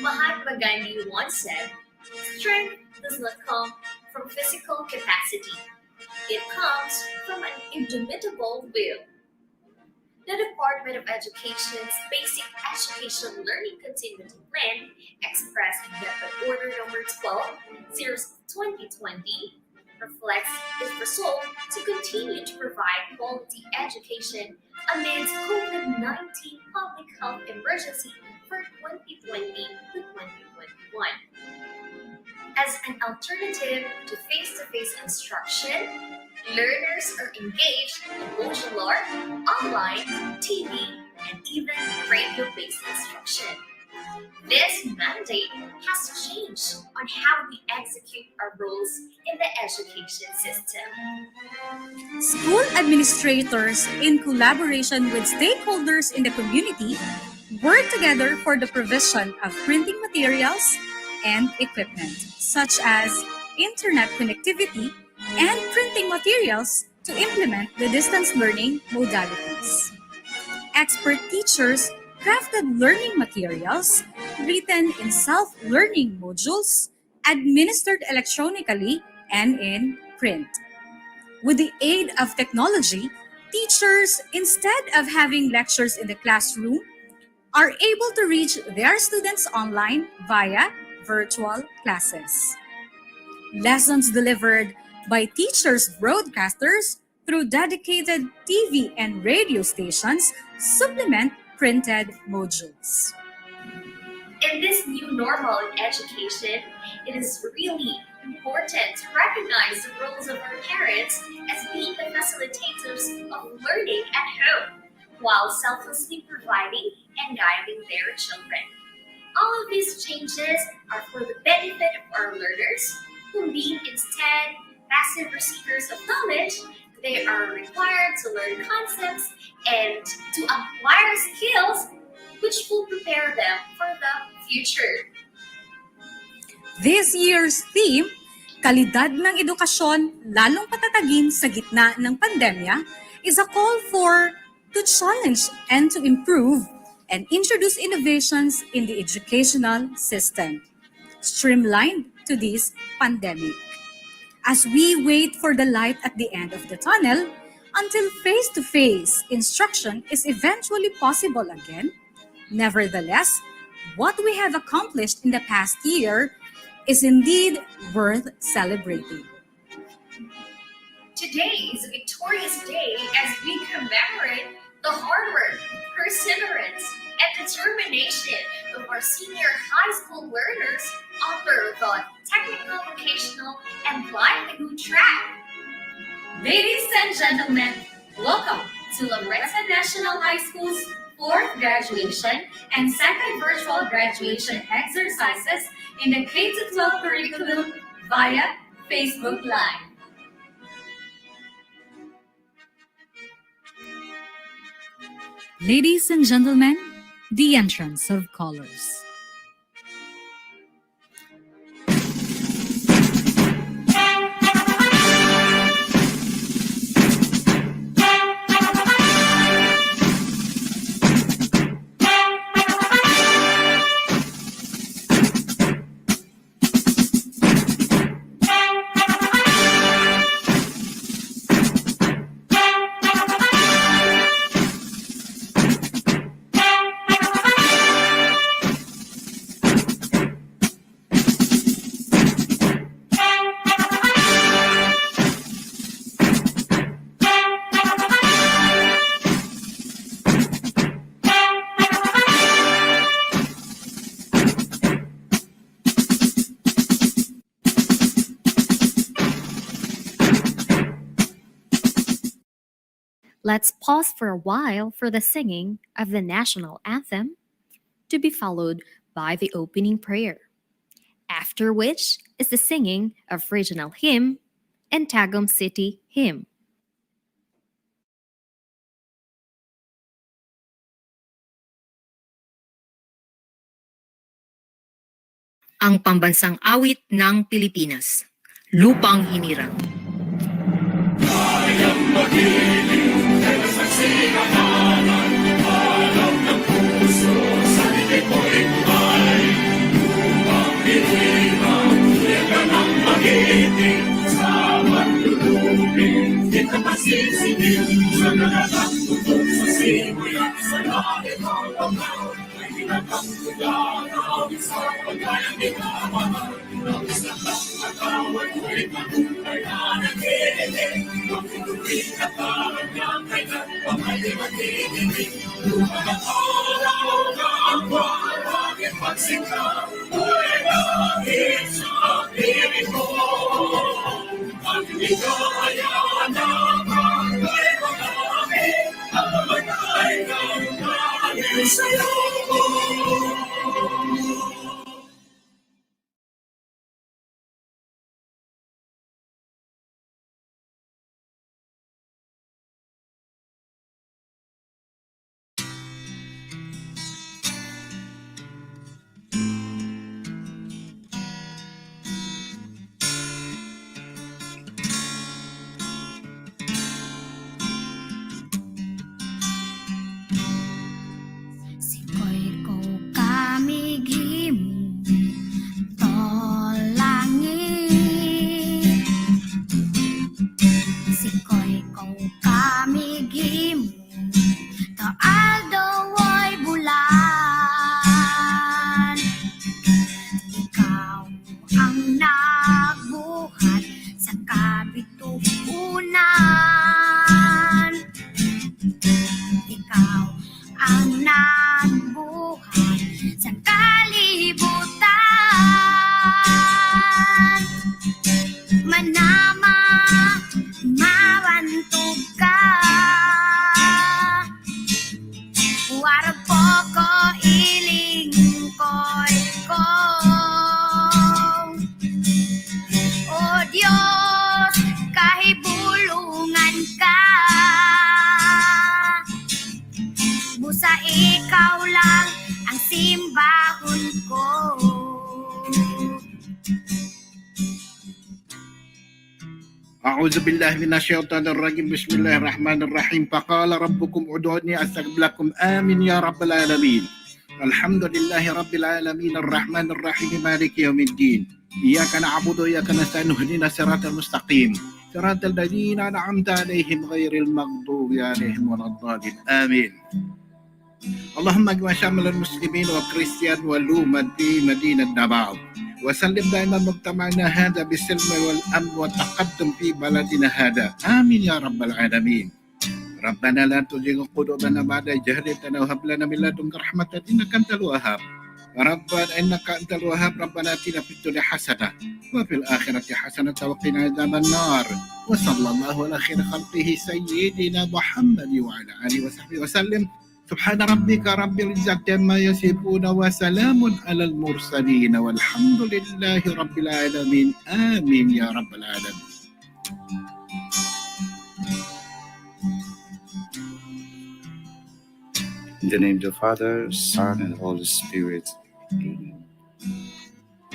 Mahatma Gandhi once said, strength does not come from physical capacity, it comes from an indomitable will. The Department of Education's Basic Education Learning Continuity Plan, expressed in Method Order Number 12, Series 2020, reflects its resolve to continue to provide quality education amidst COVID-19 public health emergency for 2020 to 2021. As an alternative to face-to-face instruction, learners are engaged in modular, online, TV, and even radio-based instruction. This mandate has changed on how we execute our roles in the education system. School administrators, in collaboration with stakeholders in the community, work together for the provision of printing materials and equipment, such as internet connectivity and printing materials to implement the distance learning modalities. Expert teachers crafted learning materials written in self-learning modules, administered electronically and in print. With the aid of technology, teachers, instead of having lectures in the classroom, are able to reach their students online via virtual classes. Lessons delivered by teachers broadcasters through dedicated TV and radio stations supplement printed modules. In this new normal in education, it is really important to recognize the roles of our parents as being the facilitators of learning at home, while selflessly providing and guiding their children. All of these changes are for the benefit of our learners, who being instead passive receivers of knowledge, they are required to learn concepts and to acquire skills which will prepare them for the future. This year's theme, Kalidad ng Edukasyon lalong patatagin sa gitna ng pandemya, is a call for to challenge and to improve and introduce innovations in the educational system, streamlined to this pandemic. As we wait for the light at the end of the tunnel, until face-to-face instruction is eventually possible again, nevertheless, what we have accomplished in the past year is indeed worth celebrating. Today is a victorious day as we commemorate the hard work, perseverance, and determination of our senior high school learners under the technical, vocational, and livelihood track. Ladies and gentlemen, welcome to Laureta National High School's 4th graduation and 2nd virtual graduation exercises in the K-12 curriculum via Facebook Live. Ladies and gentlemen, the entrance of colors. Let's pause for a while for the singing of the national anthem, to be followed by the opening prayer. after which is the singing of regional hymn and Tagum City hymn. Ang pambansang awit ng Pilipinas, Lupang Hinirang. Sikoy ko kami gimu tolangi. Sikoy ko kami gimu to aldo woy bulan. Ikaw ang nagbuhat sa kabituunan. Ikaw ang nagbuhat sa kalibutan. Manama, mawantog ka. Warag po ko ilingkoy ko. O Diyos, kahibulungan ka. Busa ikaw lang ang simbahon ko. أعوذ بالله من الشيطان الرجيم بسم الله الرحمن الرحيم فقال ربكم ادعوني أستجب لكم آمين يا رب العالمين الحمد لله رب العالمين الرحمن الرحيم مالك يوم الدين إياك نعبد وإياك نستعين اهدنا الصراط المستقيم صراط الذين أنعمت عليهم غير المغضوب عليهم ولا الضالين آمين اللهم اجمع شمل المسلمين والكريستيان والأمة في مدينة نباو وسلم دائما مجتمعنا هذا بالسلم والأمن والتقدم في بلدنا هذا آمين يا رب العالمين ربنا لا تزغ قلوبنا بعد إذ هديتنا وهب لنا من لدنك رحمة إنك أنت الوهاب ربنا إنك أنت الوهاب ربنا آتنا في الدنيا حسنة وفي الآخرة حسنة وقنا عذاب النار وصلى الله على خير خلقه سيدنا محمد وعلى آله وصحبه وسلم سبحان ربك رب العزة عما يصفون وسلام على المرسلين والحمد لله رب العالمين آمين يا رب العالمين. In the name of the Father, Son, and Holy Spirit. Amen.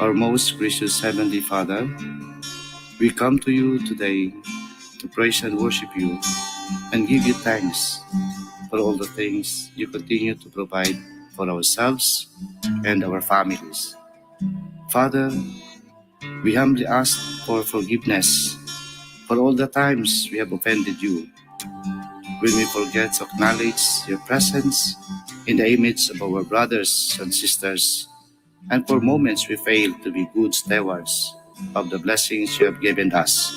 Our most gracious Heavenly Father, we come to you today to praise and worship you and give you thanks for all the things you continue to provide for ourselves and our families. Father, we humbly ask for forgiveness for all the times we have offended you, when we forget to acknowledge your presence in the image of our brothers and sisters, and for moments we fail to be good stewards of the blessings you have given us.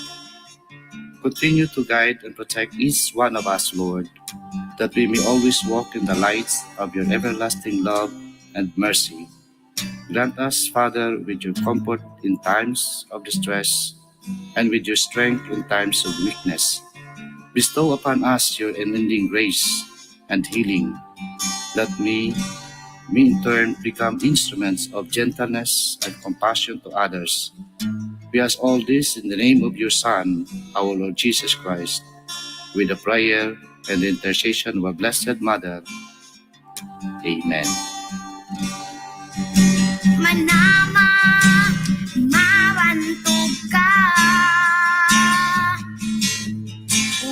Continue to guide and protect each one of us, Lord, that we may always walk in the light of your everlasting love and mercy. Grant us, Father, with your comfort in times of distress and with your strength in times of weakness. Bestow upon us your unending grace and healing, that we may in turn become instruments of gentleness and compassion to others. We ask all this in the name of your Son, our Lord Jesus Christ, with the prayer and the intercession of our Blessed Mother. Amen. Manama, mabantog ka.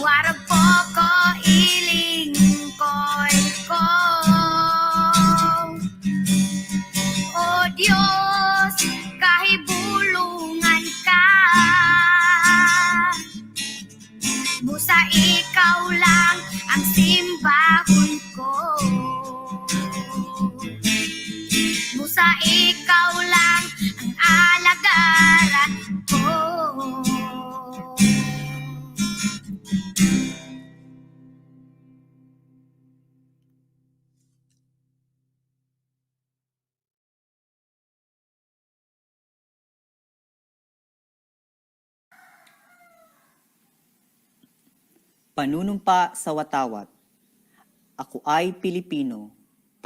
Warpo ko ilingkod ko. O Diyos, kahibulungan ka. Busa ikaw lang ang simbahon ko. Busa ikaw lang ang alagaran ko. Panunumpa sa watawat. Ako ay Pilipino,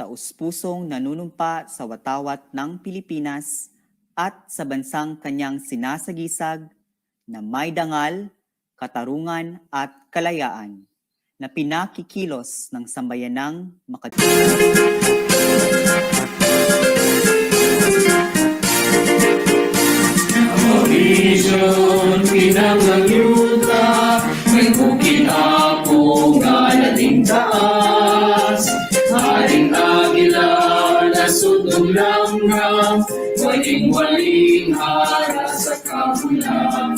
taus-pusong nanunumpa sa watawat ng Pilipinas at sa bansang kanyang sinasagisag na may dangal, katarungan at kalayaan na pinakikilos ng sambayanang Vision pinangayuda, may bukid ako nga nating taas. Haring agila na sunod langgam, waling-waling hara sa kabulangan.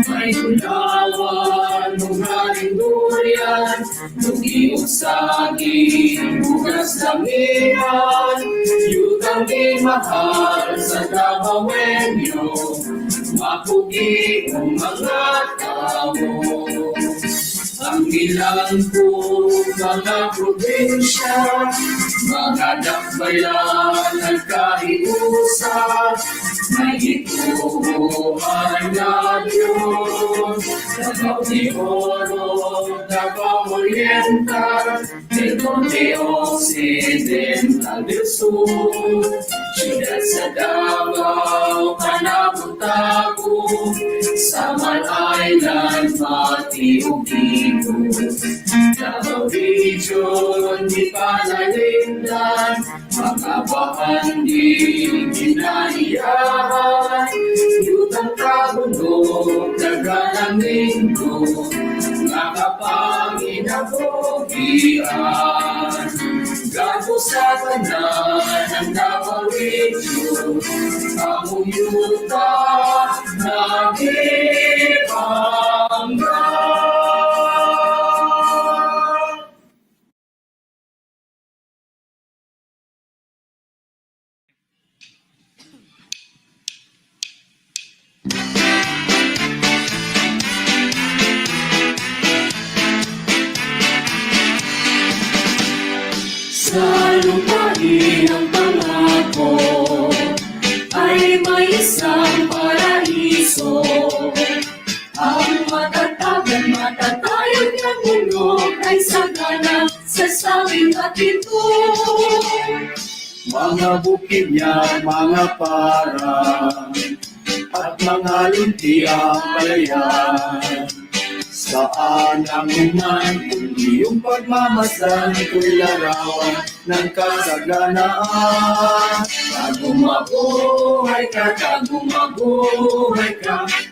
May tulawan, haring durian, lugi ugsagi, bugas damihan. Yutang di mahal sa Damawenyo, mapugi ang mga tao. Ang ilang po mga probinsya, mga dakbayan nagkahiusap, may ituhan na Diyos. Davao de Oro, Davao Oriental, Norte Occidental del Sur, Siyudad sa Davao, Panabutago, Samal Island, Pati Ugigo, Davao Region, di panalindan, mga bahan di ginaiyahan, Yutang Kabunog, Nagalang Linggo, nga kapanginabugian. Gago sa tanan ng Davao Region, kamuyuta nagibangga. Sa lupain ang pangako ay may isang paraiso. Ang matatag matatayog ng bulok ay sagana sa sawing at ito. Mga bukid niya, mga parang, at mga linti ang palayan. Saan ang uman, kundi yung pagmamasdan, ko'y larawan ng kasaganaan. Tagumabuhay ka,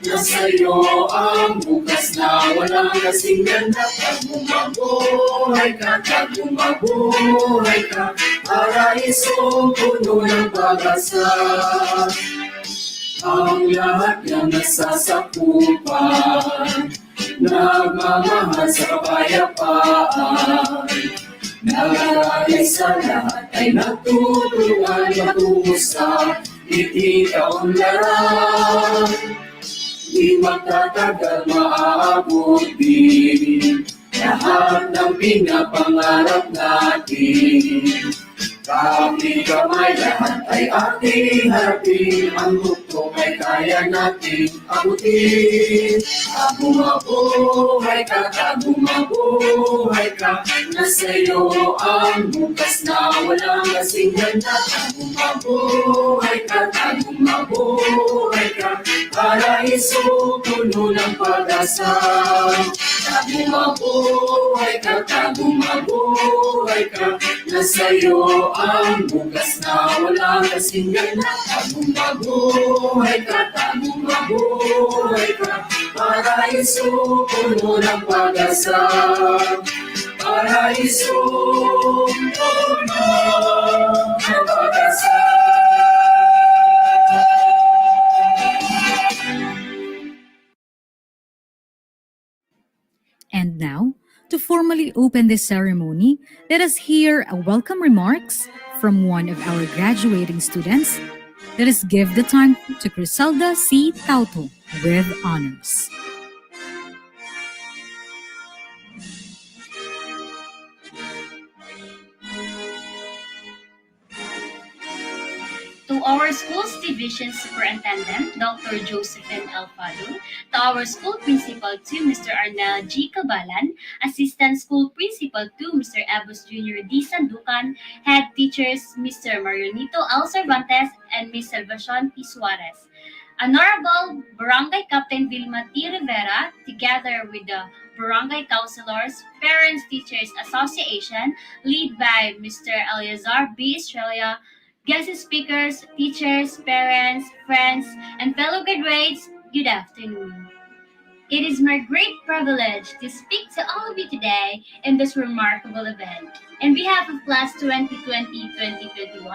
nasa'yo ang bukas na walang kasing ganda. Tagumabuhay ka, paraisong puno ng pag-asa. Ang lahat ng nasasakupan, nagmamahal sa kapayapaan. Nagalay sa lahat ay natutulungan matungo sa ikaunlaran. Di magtatagal maaabot din lahat ng pinapangarap natin. Kami kamay lahat ay ating harapin, ang bukto ay kaya nating abutin. Mabuhay ka, mabuhay ka, nasa'yo ang bukas na walang kasinggan na. Mabuhay ka, mabuhay ka, paraiso puno ng pag-asa. Mabuhay ka, mabuhay ka, nasa'yo ang bukas na walang kasinggan na. Mabuhay ka, mabuhay ka, paraiso puno ng pag-asa. Paraiso puno ng pag-asa. And now, to formally open this ceremony, let us hear a welcome remarks from one of our graduating students. Let us give the time to Criselda C. Tauto with honors. To our school's division superintendent, Dr. Josephine Alfado, to our school principal 2, Mr. Arnel G. Cabalan, assistant school principal 2, Mr. Abus Jr. D. Sandukan, head teachers, Mr. Marionito L. Cervantes, and Ms. Salvacion P. Suarez. Honorable Barangay Captain Vilma T. Rivera, together with the Barangay Councilors, Parents Teachers Association, led by Mr. Eleazar B. Estrella, guest speakers, teachers, parents, friends, and fellow graduates, good afternoon. It is my great privilege to speak to all of you today in this remarkable event. On behalf of Class 2020-2021,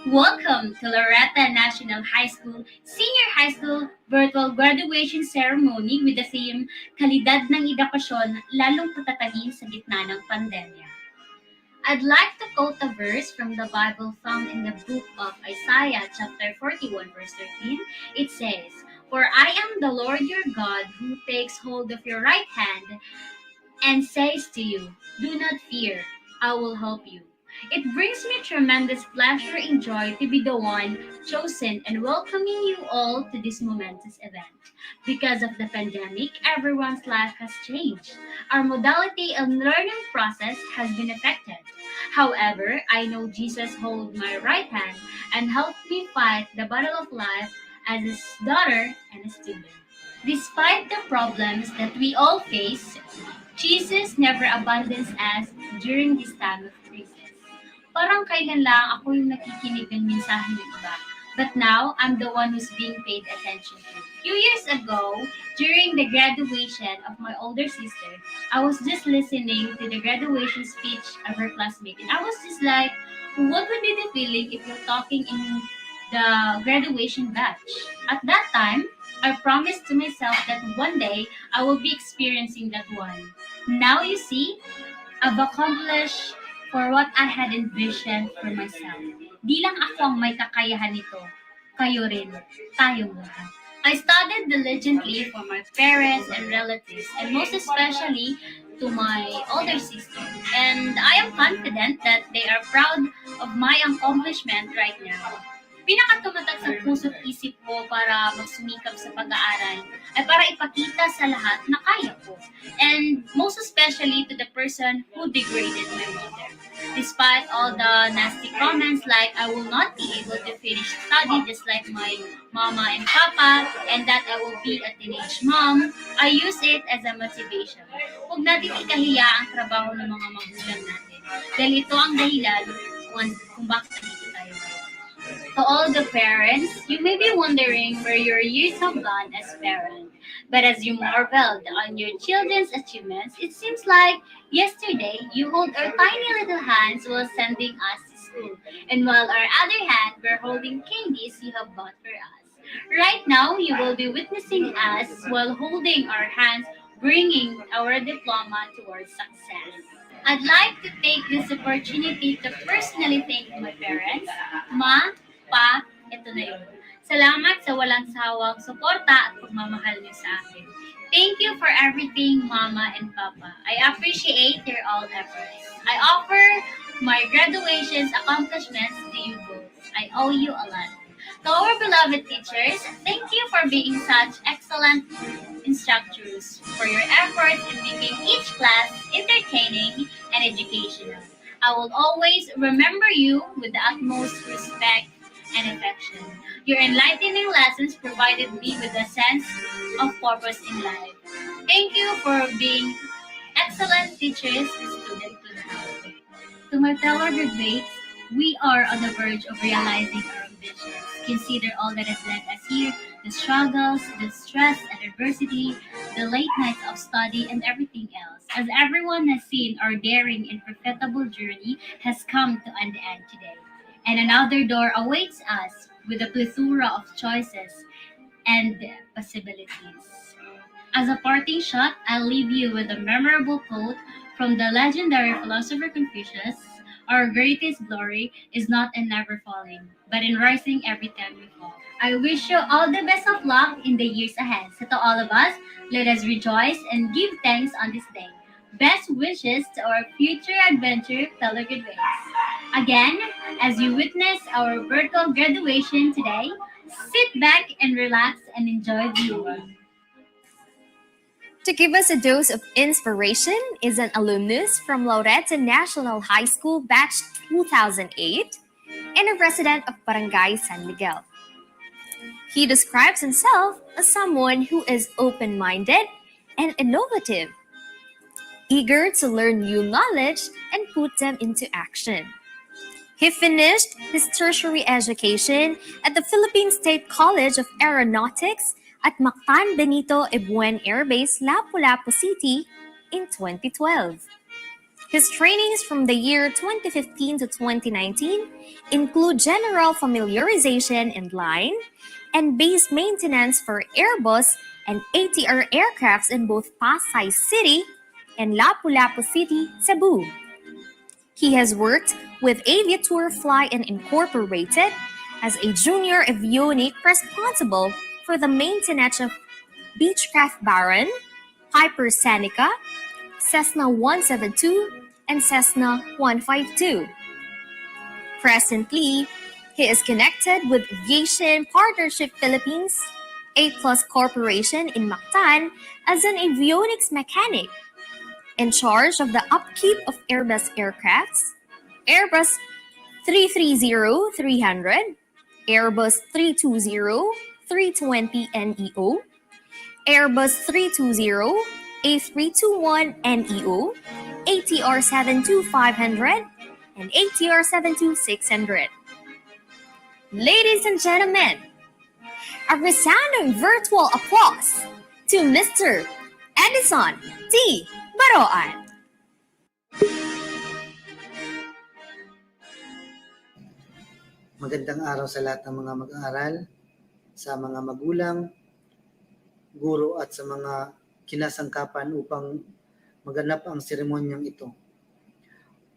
welcome to Laureta National High School Senior High School Virtual Graduation Ceremony with the theme, Kalidad ng Edukasyon, lalong patatagin sa gitna ng pandemya. I'd like to quote a verse from the Bible found in the book of Isaiah, chapter 41, verse 13. It says, "For I am the Lord your God who takes hold of your right hand and says to you, do not fear, I will help you." It brings me tremendous pleasure and joy to be the one chosen and welcoming you all to this momentous event. Because of the pandemic, everyone's life has changed. Our modality and learning process has been affected. However, I know Jesus holds my right hand and helped me fight the battle of life as his daughter and a student. Despite the problems that we all face, Jesus never abandons us during this time of crisis. Parang kailan lang ako yung nakikinig ng mensahe ng iba. But now, I'm the one who's being paid attention to. Few years ago, during the graduation of my older sister, I was just listening to the graduation speech of her classmate. And I was just like, what would be the feeling if you're talking in the graduation batch? At that time, I promised to myself that one day, I will be experiencing that one. Now you see, I've accomplished for what I had envisioned for myself. Di lang ako ang may kakayahan nito. Kayo rin. Tayong lahat. I studied diligently for my parents and relatives, and most especially to my older sister. And I am confident that they are proud of my accomplishment right now. Pinakatumatak sa puso't isip ko para magsumikap sa pag-aaral ay para ipakita sa lahat na kaya ko. And most especially to the person who degraded my mother. Despite all the nasty comments like I will not be able to finish study just like my mama and papa and that I will be a teenage mom, I use it as a motivation. Huwag natin ikahiya ang trabaho ng mga magulang natin. Dahil ito ang dahilan kung bakit dito tayo. To all the parents, you may be wondering where your years have gone as parent. But as you marveled on your children's achievements, it seems like yesterday you hold our tiny little hands while sending us to school. And while our other hand were holding candies you have bought for us. Right now, you will be witnessing us while holding our hands, bringing our diploma towards success. I'd like to take this opportunity to personally thank my parents, Ma, Pa, ito na yun. Salamat sa walang sawang suporta at pagmamahal niyo sa akin. Thank you for everything, Mama and Papa. I appreciate your all efforts. I offer my graduation's accomplishments to you both. I owe you a lot. To our beloved teachers, thank you for being such excellent instructors, for your efforts in making each class entertaining and educational. I will always remember you with the utmost respect and affection. Your enlightening lessons provided me with a sense of purpose in life. Thank you for being excellent teachers and students to have. To my fellow graduates, we are on the verge of realizing our ambitions. Consider all that has led us here, the struggles, the stress and adversity, the late nights of study, and everything else. As everyone has seen, our daring and profitable journey has come to an end today. And another door awaits us with a plethora of choices and possibilities. As a parting shot, I'll leave you with a memorable quote from the legendary philosopher Confucius: "Our greatest glory is not in never falling, but in rising every time we fall." I wish you all the best of luck in the years ahead. So to all of us, let us rejoice and give thanks on this day. Best wishes to our future adventure fellow graduates. Again, as you witness our virtual graduation today, sit back and relax and enjoy the moment. To give us a dose of inspiration is an alumnus from Laureta National High School Batch 2008 and a resident of Barangay San Miguel. He describes himself as someone who is open-minded and innovative, eager to learn new knowledge and put them into action. He finished his tertiary education at the Philippine State College of Aeronautics at Mactan Benito Ebuen Air Base, Lapu-Lapu City in 2012. His trainings from the year 2015 to 2019 include general familiarization in line and base maintenance for Airbus and ATR aircrafts in both Pasay City and Lapu-Lapu City, Cebu. He has worked with Aviator Fly and Incorporated as a junior avionic responsible for the maintenance of Beechcraft Baron, Piper Seneca, Cessna 172, and Cessna 152. Presently, he is connected with Aviation Partnership Philippines, A Plus Corporation in Mactan as an avionics mechanic in charge of the upkeep of Airbus aircrafts, Airbus 330-300, Airbus 320-320neo, Airbus 320, A321neo, ATR 72500, and ATR 72600. Ladies and gentlemen, a resounding virtual applause to Mr. Edison T. Baroan. Magandang araw sa lahat ng mga mag-aaral, sa mga magulang, guro at sa mga kinasangkapan upang maganap ang seremonyang ito.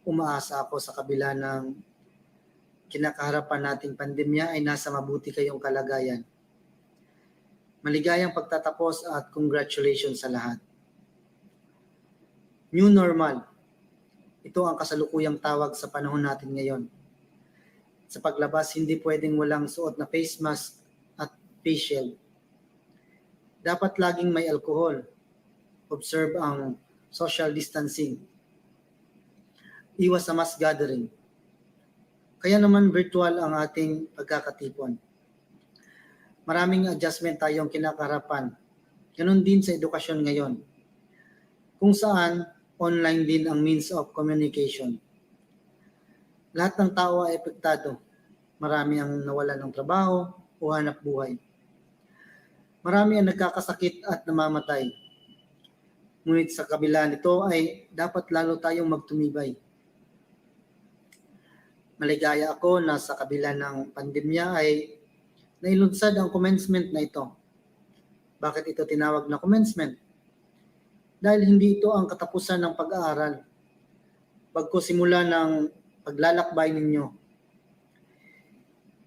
Umaasa ako sa kabila ng kinakaharapan nating pandemya ay nasa mabuti kayong kalagayan. Maligayang pagtatapos at congratulations sa lahat. New normal. Ito ang kasalukuyang tawag sa panahon natin ngayon. Sa paglabas, hindi pwedeng walang suot na face mask at face shield. Dapat laging may alcohol. Observe ang social distancing. Iwas sa mass gathering. Kaya naman virtual ang ating pagkakatipon. Maraming adjustment tayong kinakaharapan. Ganon din sa edukasyon ngayon. Kung saan, online din ang means of communication. Lahat ng tao ay apektado. Marami ang nawalan ng trabaho o hanap buhay. Marami ang nagkakasakit at namamatay. Ngunit sa kabila nito ay dapat lalo tayong magtumibay. Maligaya ako na sa kabila ng pandemya ay nailunsad ang commencement na ito. Bakit ito tinawag na commencement? Dahil hindi ito ang katapusan ng pag-aaral. Bagkus simula ng paglalakbay ninyo.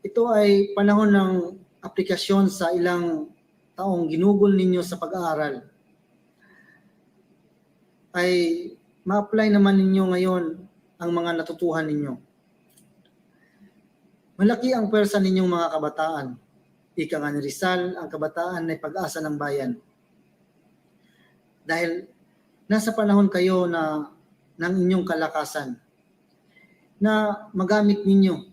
Ito ay panahon ng aplikasyon sa ilang taong ginugol ninyo sa pag-aaral. Ay ma-apply naman ninyo ngayon ang mga natutuhan ninyo. Malaki ang pwersa ninyong mga kabataan. Ika nga ni Rizal, ang kabataan ay pag-asa ng bayan. Dahil nasa panahon kayo na ng inyong kalakasan na magamit ninyo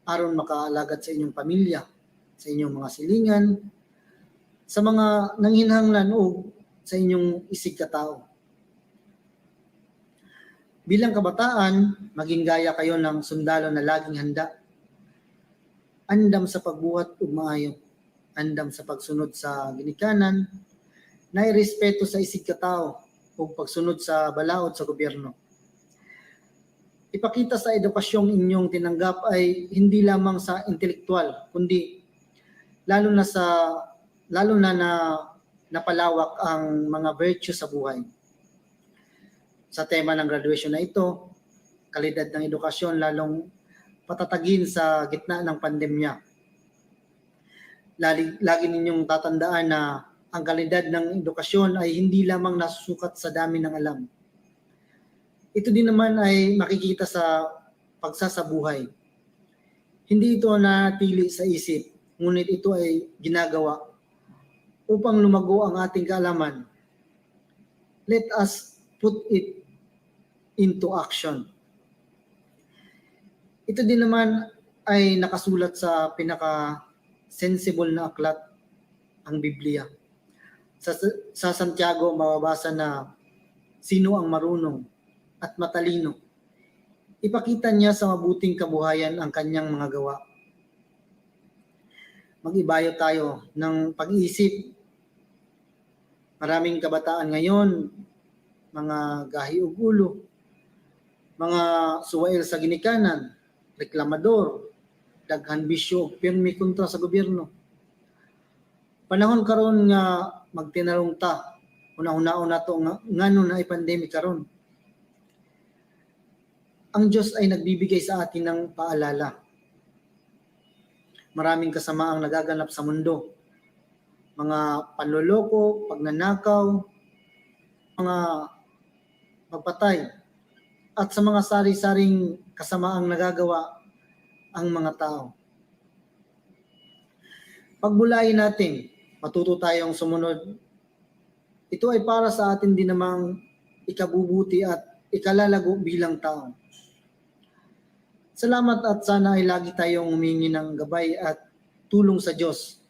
aron makaalagad sa inyong pamilya, sa inyong mga silingan, sa mga nanghinahanglan o sa inyong isig katao. Bilang kabataan, maging gaya kayo ng sundalo na laging handa. Andam sa pagbuhat ug maayo, andam sa pagsunod sa ginikanan, na irespeto sa isig katao ug pagsunod sa balaod sa gobyerno. Ipakita sa edukasyong inyong tinanggap ay hindi lamang sa intelektual, kundi lalo na napalawak ang mga virtue sa buhay. Sa tema ng graduation na ito, kalidad ng edukasyon lalong patatagin sa gitna ng pandemya. Lagi ninyong tatandaan na ang kalidad ng edukasyon ay hindi lamang nasusukat sa dami ng alam. Ito din naman ay makikita sa pagsasabuhay. Hindi ito nanatili sa isip, ngunit ito ay ginagawa upang lumago ang ating kaalaman. Let us put it into action. Ito din naman ay nakasulat sa pinaka-sensible na aklat, ang Biblia. Sa Santiago, mababasa na sino ang marunong at matalino. Ipakita niya sa mabuting kabuhayan ang kanyang mga gawa. Mag-ibayo tayo ng pag-iisip. Maraming kabataan ngayon, mga gahi ug ulo, mga suwail sa ginikanan, reklamador, daghan bisyo, pirmi kontra sa gobyerno. Panahon karon nga magtinarong ta, una-una to ngano na ay pandemic karon. Ang Diyos ay nagbibigay sa atin ng paalala. Maraming kasamaang nagaganap sa mundo. Mga panloloko, pagnanakaw, mga pagpatay, at sa mga sari-saring kasamaang nagagawa ang mga tao. Pagbulayin natin, matuto tayong sumunod. Ito ay para sa atin din namang ikabubuti at ikalalago bilang tao. Salamat at sana ay lagi tayong humingi ng gabay at tulong sa Diyos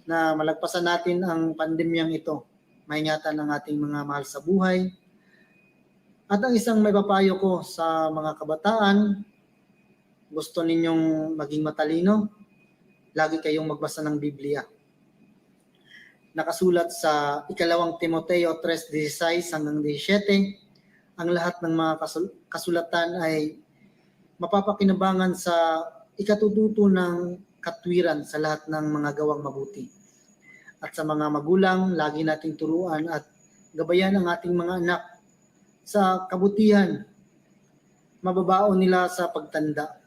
na malagpasan natin ang pandemyang ito. Maingatan ang ating mga mahal sa buhay. At ang isang may papayo ko sa mga kabataan, gusto ninyong maging matalino, lagi kayong magbasa ng Biblia. Nakasulat sa 2 Timoteo 3:16 hanggang 17, ang lahat ng mga kasulatan ay mapapakinabangan sa ikatututo ng katwiran sa lahat ng mga gawang mabuti. At sa mga magulang, lagi nating turuan at gabayan ang ating mga anak sa kabutihan, mababaon nila sa pagtanda.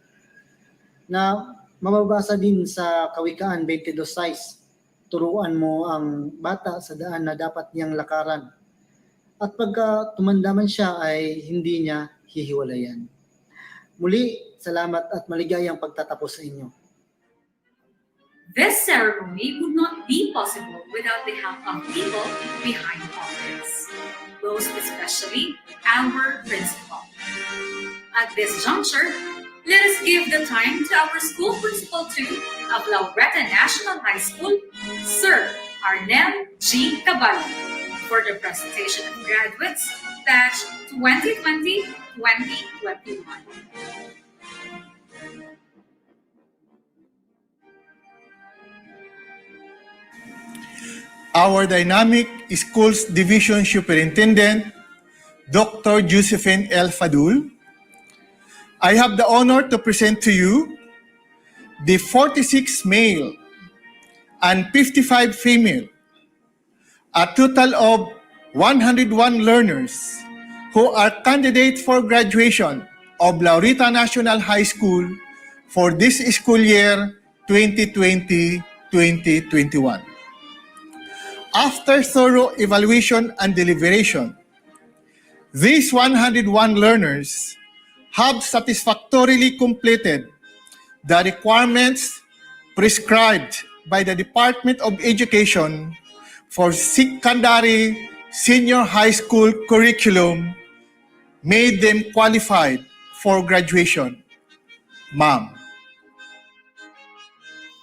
Na mababasa din sa Kawikaan 22:6, turuan mo ang bata sa daan na dapat niyang lakaran. At pagka tumanda man siya ay hindi niya hihiwalayan. Muli, salamat at maligayang pagtatapos sa inyo. This ceremony would not be possible without the help of people behind all this, most especially our principal. At this juncture, let us give the time to our school principal 2 of Laureta National High School, Sir Arnel G. Caballo, for the presentation of graduates batch 2020-2021. Our dynamic schools division superintendent, Dr. Josephine L. Fadul. I have the honor to present to you the 46 male and 55 female, a total of 101 learners who are candidates for graduation of Laureta National High School for this school year 2020-2021. After thorough evaluation and deliberation, these 101 learners have satisfactorily completed the requirements prescribed by the Department of Education for secondary senior high school curriculum made them qualified for graduation. Ma'am.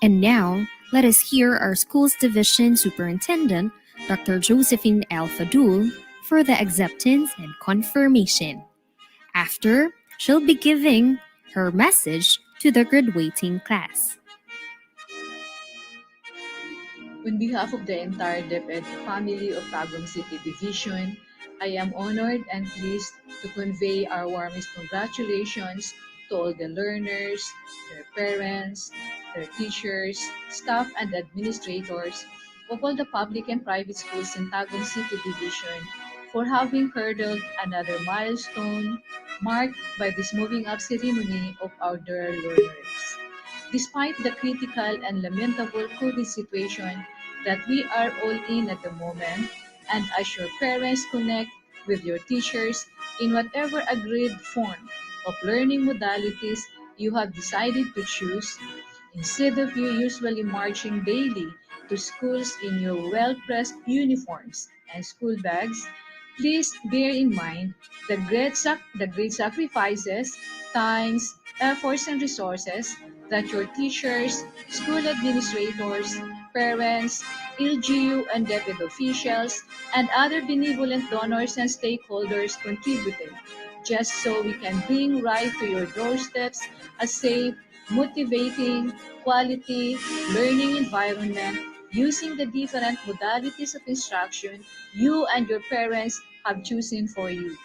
And now, let us hear our school's division superintendent, Dr. Josephine L. Fadul, for the acceptance and confirmation. After, she'll be giving her message to the graduating class. On behalf of the entire DepEd family of Tagum City Division, I am honored and pleased to convey our warmest congratulations to all the learners, their parents, their teachers, staff, and administrators of all the public and private schools in Tagum City Division for having hurdled another milestone marked by this moving up ceremony of our dear learners. Despite the critical and lamentable COVID situation that we are all in at the moment, and as your parents connect with your teachers in whatever agreed form of learning modalities you have decided to choose, instead of you usually marching daily to schools in your well-pressed uniforms and school bags, please bear in mind the great sacrifices, times, efforts, and resources that your teachers, school administrators, parents, LGU and DepEd officials, and other benevolent donors and stakeholders contributed, just so we can bring right to your doorsteps a safe, motivating, quality learning environment using the different modalities of instruction you and your parents have chosen for you.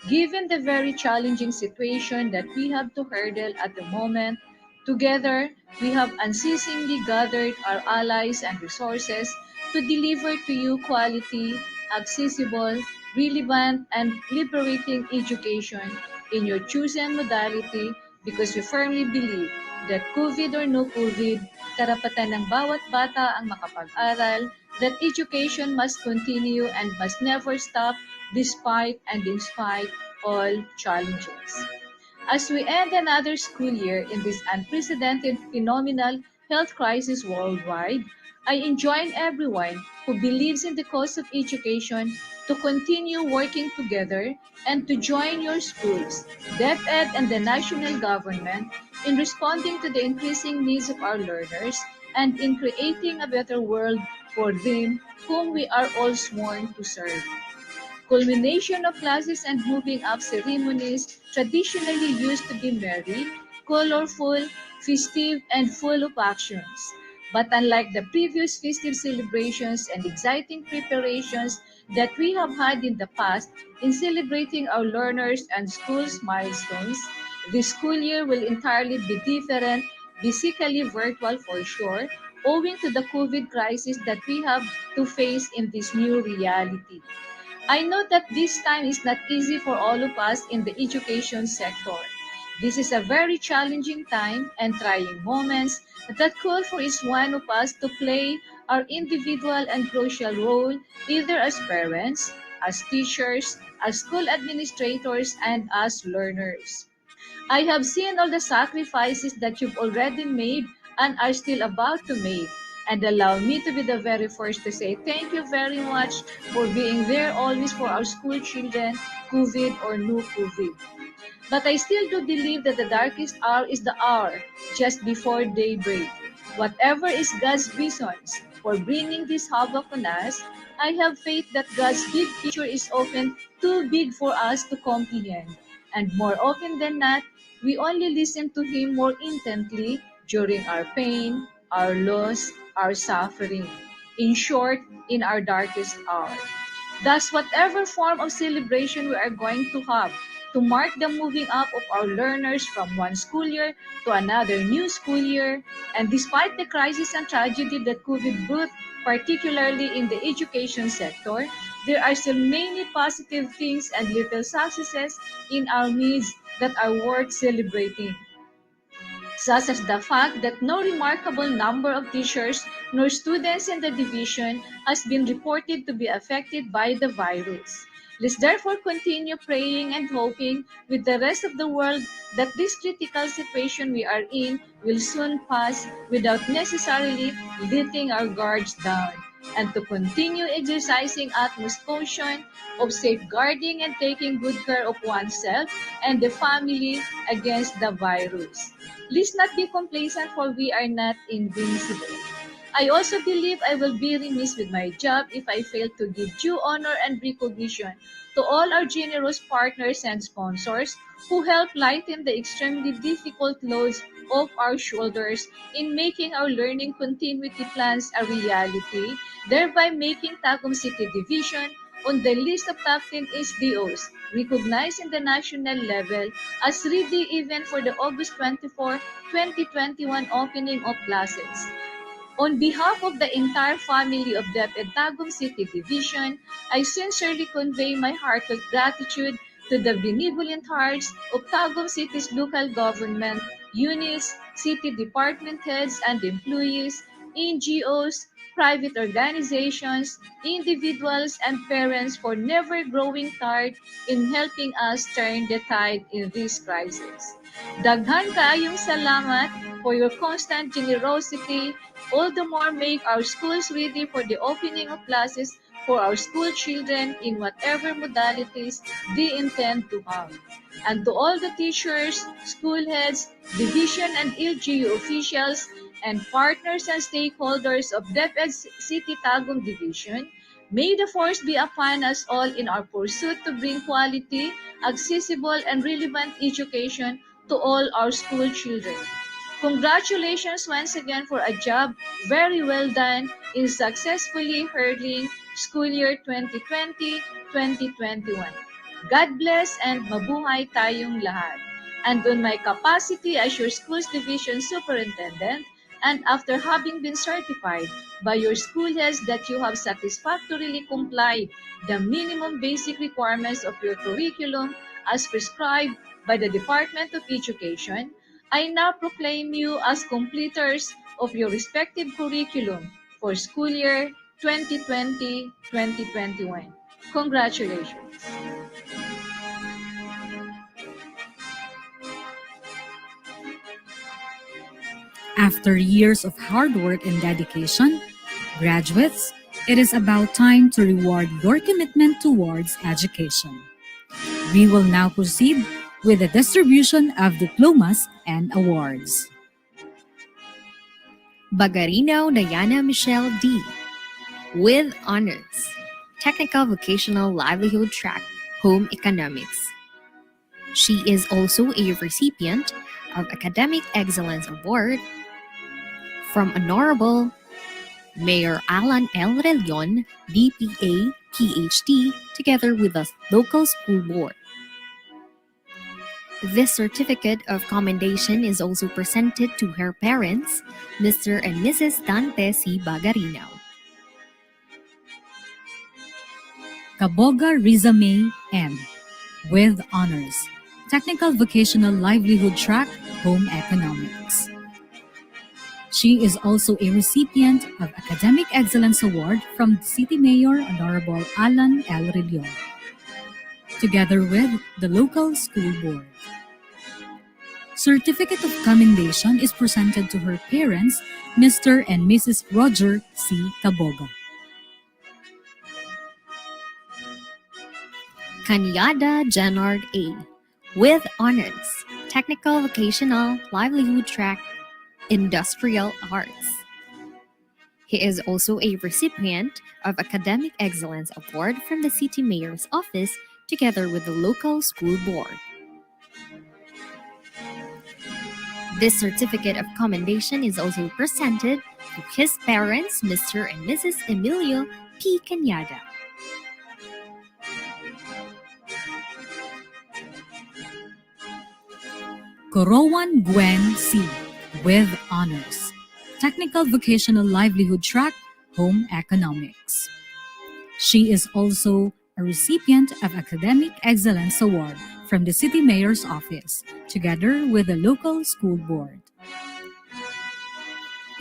Given the very challenging situation that we have to hurdle at the moment, together we have unceasingly gathered our allies and resources to deliver to you quality, accessible, relevant, and liberating education in your chosen modality because we firmly believe that COVID or no COVID, karapatan ng bawat bata ang makapag-aral, that education must continue and must never stop despite and in spite all challenges. As we end another school year in this unprecedented phenomenal health crisis worldwide, I enjoin everyone who believes in the cause of education to continue working together and to join your schools, DepEd, and the national government in responding to the increasing needs of our learners and in creating a better world for them whom we are all sworn to serve. Culmination of classes and moving up ceremonies traditionally used to be merry, colorful, festive, and full of actions. But unlike the previous festive celebrations and exciting preparations that we have had in the past in celebrating our learners and schools' milestones, this school year will entirely be different, basically virtual for sure, owing to the COVID crisis that we have to face in this new reality. I know that this time is not easy for all of us in the education sector. This is a very challenging time and trying moments that call for each one of us to play our individual and crucial role either as parents, as teachers, as school administrators, and as learners. I have seen all the sacrifices that you've already made and are still about to make. And allow me to be the very first to say thank you very much for being there always for our school children, COVID or no COVID. But I still do believe that the darkest hour is the hour just before daybreak. Whatever is God's reasons for bringing this havoc on us, I have faith that God's big picture is often too big for us to comprehend. And more often than not, we only listen to Him more intently during our pain, our loss, our suffering. In short, in our darkest hour. Thus, whatever form of celebration we are going to have to mark the moving up of our learners from one school year to another new school year, and despite the crisis and tragedy that COVID brought, particularly in the education sector, there are still many positive things and little successes in our midst that are worth celebrating, such as the fact that no remarkable number of teachers nor students in the division has been reported to be affected by the virus. Let's therefore continue praying and hoping with the rest of the world that this critical situation we are in will soon pass without necessarily letting our guards down, and to continue exercising utmost caution of safeguarding and taking good care of oneself and the family against the virus. Let's not be complacent, for we are not invincible. I also believe I will be remiss with my job if I fail to give due honor and recognition to all our generous partners and sponsors who help lighten the extremely difficult loads off our shoulders in making our learning continuity plans a reality, thereby making Tagum City Division on the list of top 10 SDOs recognized in the national level as ready even for the August 24, 2021 opening of classes. On behalf of the entire family of DepEd Tagum City Division, I sincerely convey my heartfelt gratitude to the benevolent hearts of Tagum City's local government, units, city department heads and employees, NGOs, private organizations, individuals, and parents for never growing tired in helping us turn the tide in this crisis. Daghan kaayong salamat for your constant generosity. All the more make our schools ready for the opening of classes for our school children in whatever modalities they intend to have. And to all the teachers, school heads, division and LGU officials, and partners and stakeholders of DepEd City Tagum Division, may the force be upon us all in our pursuit to bring quality, accessible, and relevant education to all our school children. Congratulations once again for a job very well done in successfully hurdling school year 2020-2021. God bless and mabuhay tayong lahat. And on my capacity as your school's division superintendent, and after having been certified by your school heads that you have satisfactorily complied the minimum basic requirements of your curriculum as prescribed by the Department of Education, I now proclaim you as completers of your respective curriculum for school year 2020-2021. Congratulations. After years of hard work and dedication, graduates, it is about time to reward your commitment towards education. We will now proceed with the distribution of diplomas and awards. Bagarino Diana Michelle D. with honors, Technical Vocational Livelihood Track, Home Economics. She is also a recipient of Academic Excellence Award from Honorable Mayor Alan L. Relion, BPA, PhD, together with the local school board. This certificate of commendation is also presented to her parents, Mr. and Mrs. Dante C. Bagarino. Kaboga Riza May M. with honors, Technical Vocational Livelihood Track, Home Economics. She is also a recipient of Academic Excellence Award from City Mayor Honorable Alan L. Relion, together with the local school board. Certificate of commendation is presented to her parents, Mr. and Mrs. Roger C. Kaboga. Kanyada Jenard A. with honors, Technical Vocational Livelihood Track, Industrial Arts. He is also a recipient of Academic Excellence Award from the City Mayor's Office together with the local school board. This certificate of commendation is also presented to his parents, Mr. and Mrs. Emilio P. Cañada. Korowan Gwen C. with honors, Technical Vocational Livelihood Track, Home Economics. She is also a recipient of Academic Excellence Award from the City Mayor's Office, together with the local school board.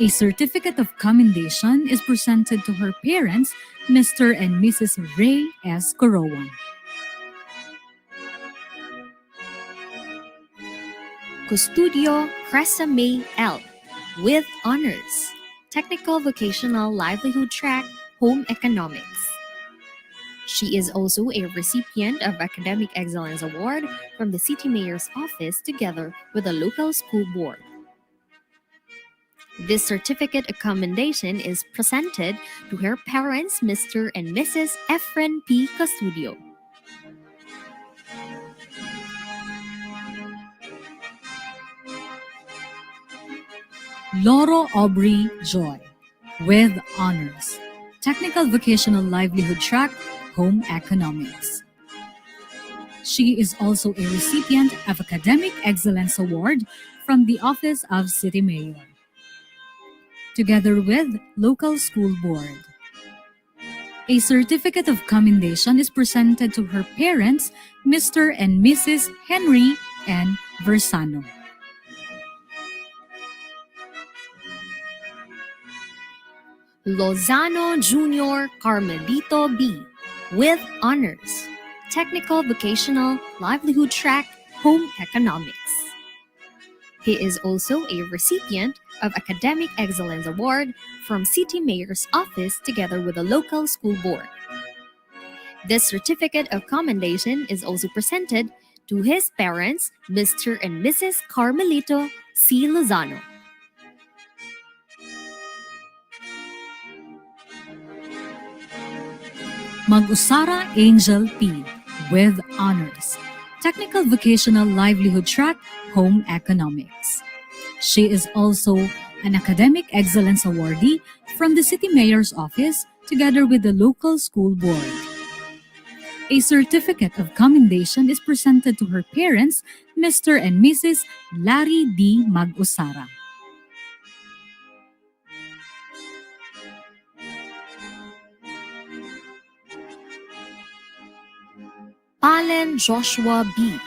A certificate of commendation is presented to her parents, Mr. and Mrs. Ray S. Korowan. Custodio Cressa May L. with honors. Technical Vocational Livelihood Track, Home Economics. She is also a recipient of Academic Excellence Award from the City Mayor's Office together with the local school board. This certificate of commendation is presented to her parents, Mr. and Mrs. Efren P. Custodio. Loro Aubrey Joy, with honors. Technical Vocational Livelihood Track, Home Economics. She is also a recipient of Academic Excellence Award from the Office of City Mayor, together with local school board. A certificate of commendation is presented to her parents, Mr. and Mrs. Henry N. Versano. Lozano Jr. Carmelito B. with honors. Technical Vocational Livelihood Track, Home Economics. He is also a recipient of Academic Excellence Award from City Mayor's Office together with the local school board. This certificate of commendation is also presented to his parents, Mr. and Mrs. Carmelito C. Lozano. Mag-Usara Angel P. with honors. Technical Vocational Livelihood Track, Home Economics. She is also an Academic Excellence Awardee from the City Mayor's Office together with the local school board. A certificate of commendation is presented to her parents, Mr. and Mrs. Larry D. Mag-Usara. Allen Joshua B.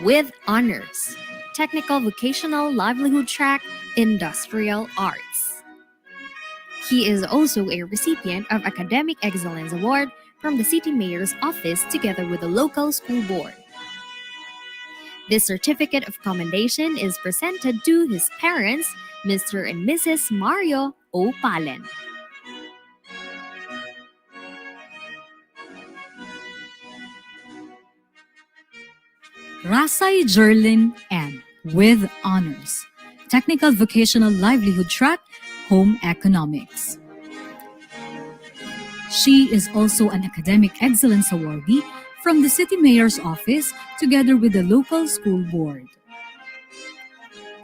with honors. Technical Vocational Livelihood Track, Industrial Arts. He is also a recipient of Academic Excellence Award from the City Mayor's Office together with the local school board. This certificate of commendation is presented to his parents, Mr. and Mrs. Mario O. Palen. Rasay Jerlin N. with honors. Technical Vocational Livelihood Track, Home Economics. She is also an Academic Excellence Awardee from the City Mayor's Office together with the local school board.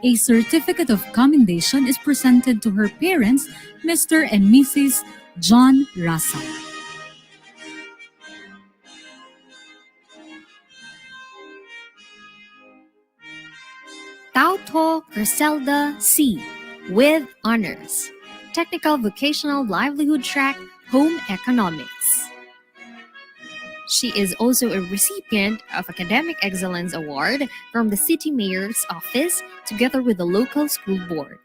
A certificate of commendation is presented to her parents, Mr. and Mrs. John Rasay. Tauto Griselda C. with honors. Technical Vocational Livelihood Track, Home Economics. She is also a recipient of Academic Excellence Award from the City Mayor's Office together with the local school board.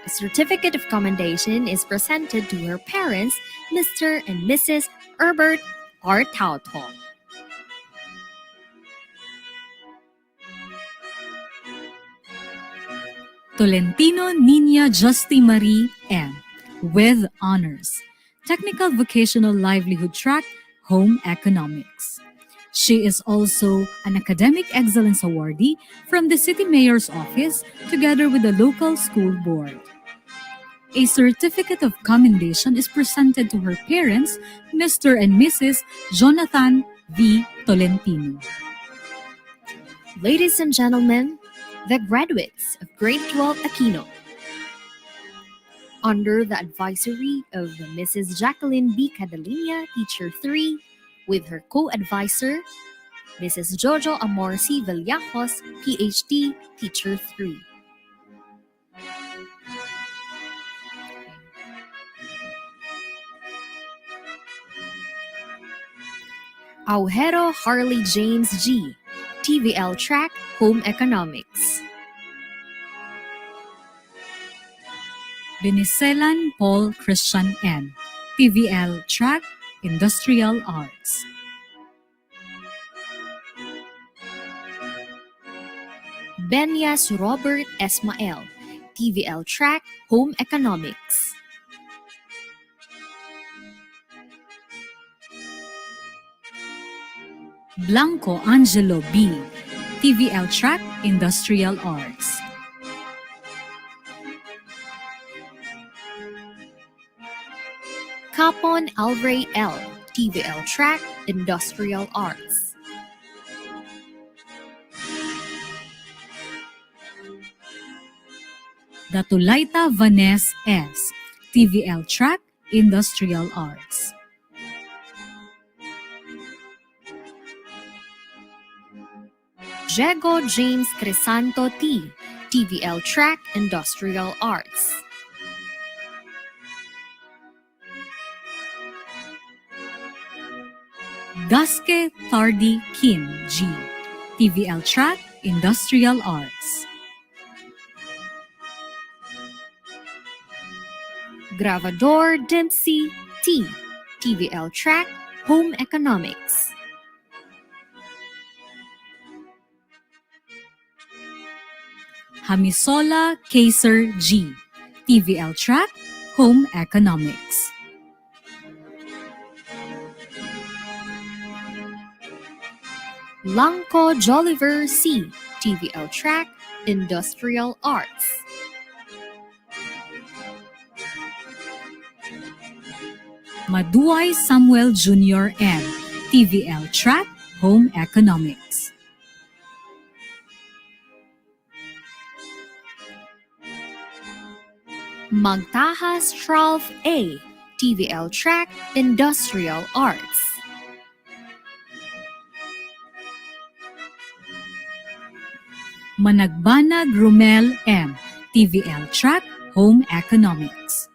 A certificate of commendation is presented to her parents, Mr. and Mrs. Herbert R. Tauto. Tolentino Nina Justi Marie M. with honors. Technical Vocational Livelihood Track, Home Economics. She is also an Academic Excellence Awardee from the City Mayor's Office together with the local school board. A certificate of commendation is presented to her parents, Mr. and Mrs. Jonathan V. Tolentino. Ladies and gentlemen, the graduates of Grade 12 Aquino, under the advisory of Mrs. Jacqueline B. Cadalina, Teacher 3, with her co-advisor, Mrs. Jojo Amorsi Villajos, PhD, Teacher 3. Aujero Harley James G., TVL Track, Home Economics. Biniselan Paul Christian N. TVL Track, Industrial Arts. Benias Robert Esmael, TVL Track Home Economics. Blanco Angelo B., TVL Track Industrial Arts. Capon Alray L., TVL Track Industrial Arts. Datulaita Vanes S., TVL Track Industrial Arts. Diego James Crisanto T., TVL Track Industrial Arts. Gaske Tardy Kim G., TVL Track Industrial Arts. Gravador Dempsey T., TVL Track Home Economics. Hamisola Kaiser G., TVL Track Home Economics. Langko Jolliver C., TVL Track Industrial Arts. Maduay Samuel Jr. M., TVL Track Home Economics. Magtahas Ralph A., TVL Track Industrial Arts. Managbanag Romel M., TVL Track Home Economics.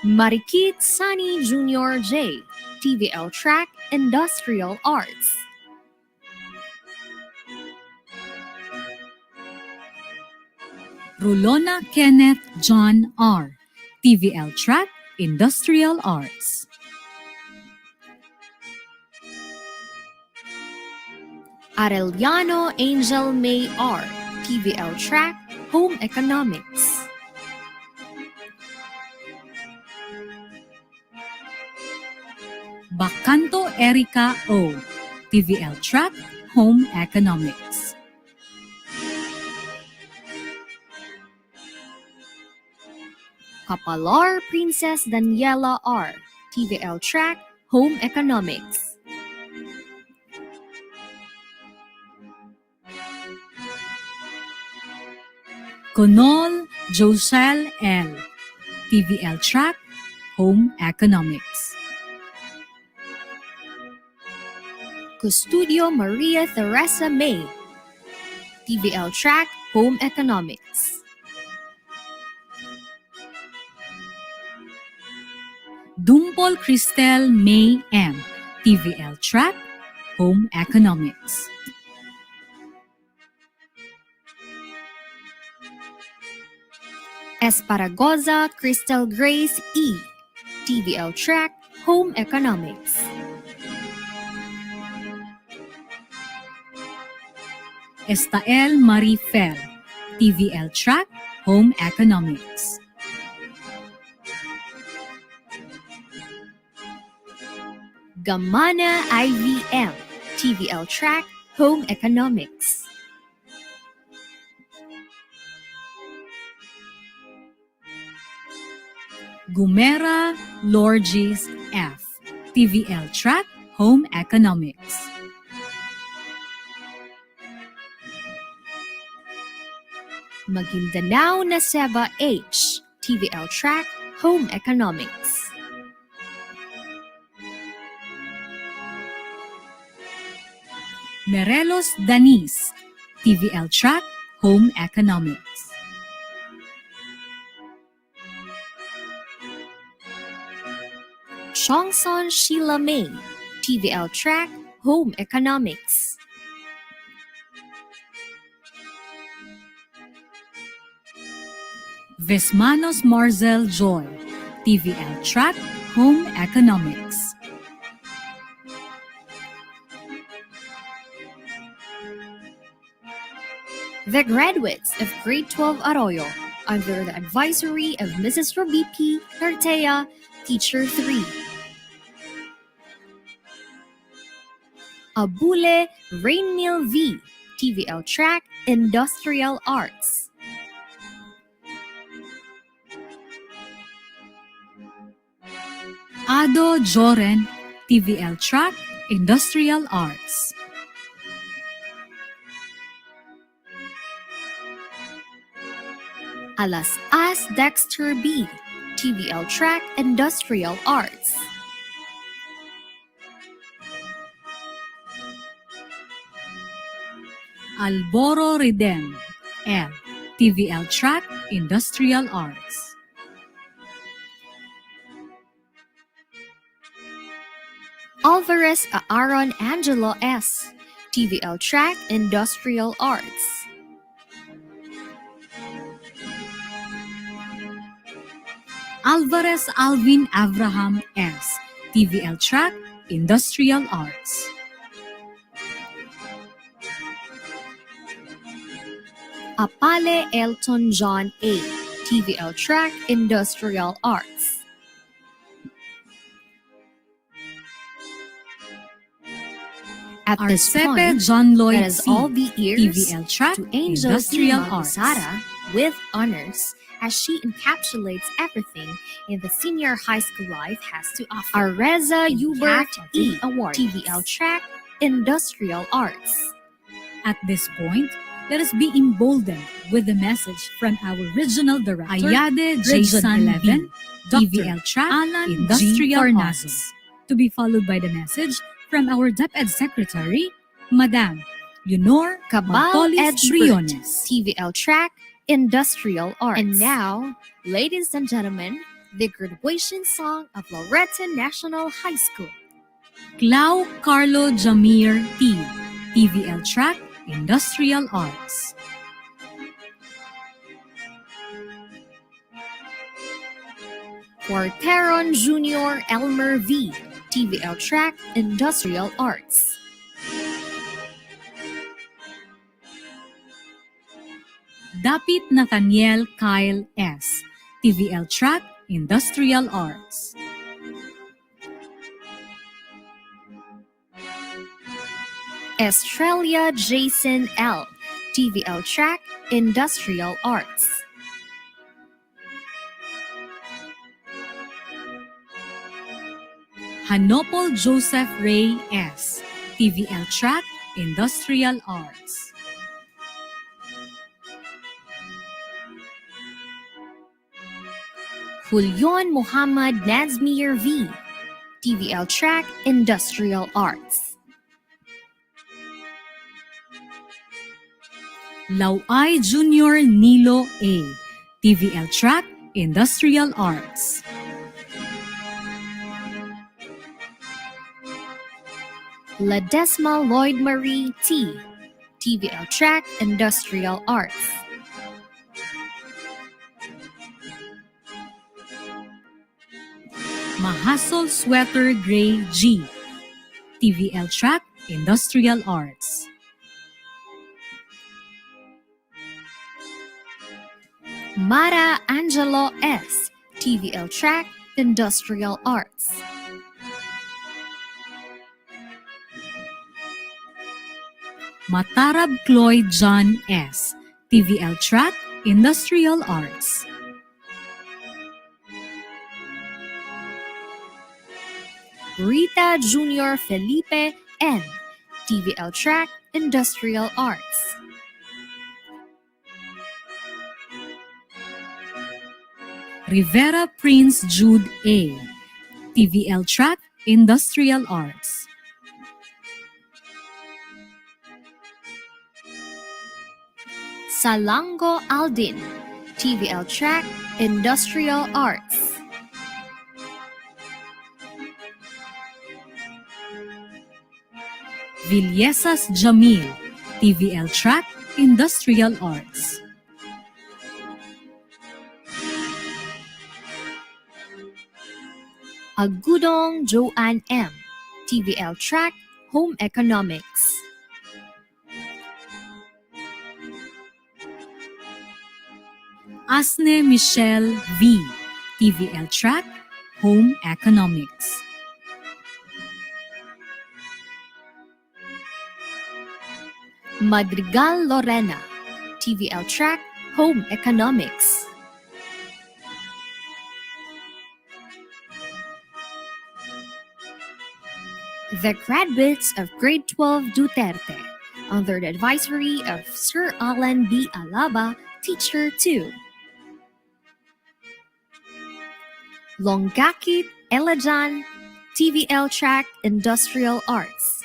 Marikit Sunny Jr. J., TVL Track Industrial Arts. Rulona Kenneth John R., TVL Track Industrial Arts. Arellano Angel May R., TVL Track Home Economics. Bacanto Erica O., TVL Track Home Economics. Kapalar Princess Daniela R., TVL Track Home Economics. Conol Josel L., TVL Track Home Economics. Custodio Maria Teresa May, TVL Track Home Economics. Dumpol Cristel May M., TVL Track Home Economics. Esparagoza Crystal Grace E., TVL Track Home Economics. Estael Marie Fer, TVL Track Home Economics. Gamana IVM, TVL Track Home Economics. Gumera Lorgis F., TVL Track Home Economics. Maguindanao Naseba H., TVL Track Home Economics. Merelos Danis, TVL Track Home Economics. Chongson Sheila May, TVL Track Home Economics. Vesmanos Marzel Joy, TVL Track Home Economics. The graduates of Grade 12 Arroyo, under the advisory of Mrs. Robiki Nartea, Teacher 3. Abule Rainmill V, TVL Track, Industrial Arts. Ado Joren, TVL Track, Industrial Arts. Alas As Dexter B, TVL Track, Industrial Arts. Alboro Ridem, L, TVL Track, Industrial Arts. Alvarez Aaron Angelo S, TVL Track, Industrial Arts. Alvarez Alvin Abraham S, TVL Track, Industrial Arts. Apale Elton John A, TVL Track, Industrial Arts. At this Arcepe point, John Lloyd let us C, all be ears TVL Track, to Angel Industrial Dima Arts. Usara with honors, as she encapsulates everything in the senior high school life has to offer. Areza In Hubert half of E, the awards. TVL Track, Industrial Arts. At this point, let us be emboldened with the message from our regional director, Ayade Jason 11, TVL Track, Alan Industrial Arts, to be followed by the message from our DepEd Secretary, Madam Leonor Cabal Montolis Edgebert, Briones. TVL Track, Industrial Arts. And now, ladies and gentlemen, the graduation song of Laureta National High School. Clau Carlo Jamir T, TVL Track, Industrial Arts. Quarteron Junior Elmer V, TVL Track, Industrial Arts. Dapit Nathaniel Kyle S, TVL Track, Industrial Arts. Estrella Jason L, TVL Track, Industrial Arts. Hanopol Joseph Ray S, TVL Track, Industrial Arts. Julion Muhammad Nazmir V, TVL Track, Industrial Arts. Lauay Junior Nilo A, TVL Track, Industrial Arts. Ledesma Lloyd Marie T, TVL Track, Industrial Arts. Mahasol Sweater Gray G, TVL Track, Industrial Arts. Mara Angelo S, TVL Track, Industrial Arts. Matarab Cloyd John S, TVL Track, Industrial Arts. Rita Junior Felipe N, TVL Track, Industrial Arts. Rivera Prince Jude A, TVL Track, Industrial Arts. Salango Aldin, TVL Track, Industrial Arts. Villesas Jamil, TVL Track, Industrial Arts. Agudong Joanne M, TVL Track, Home Economics. Asne Michelle V. TVL Track, Home Economics. Madrigal Lorena, TVL Track, Home Economics. The graduates of Grade 12 Duterte, under the advisory of Sir Alan B. Alaba, Teacher 2. Longakit Elajan, TVL Track, Industrial Arts.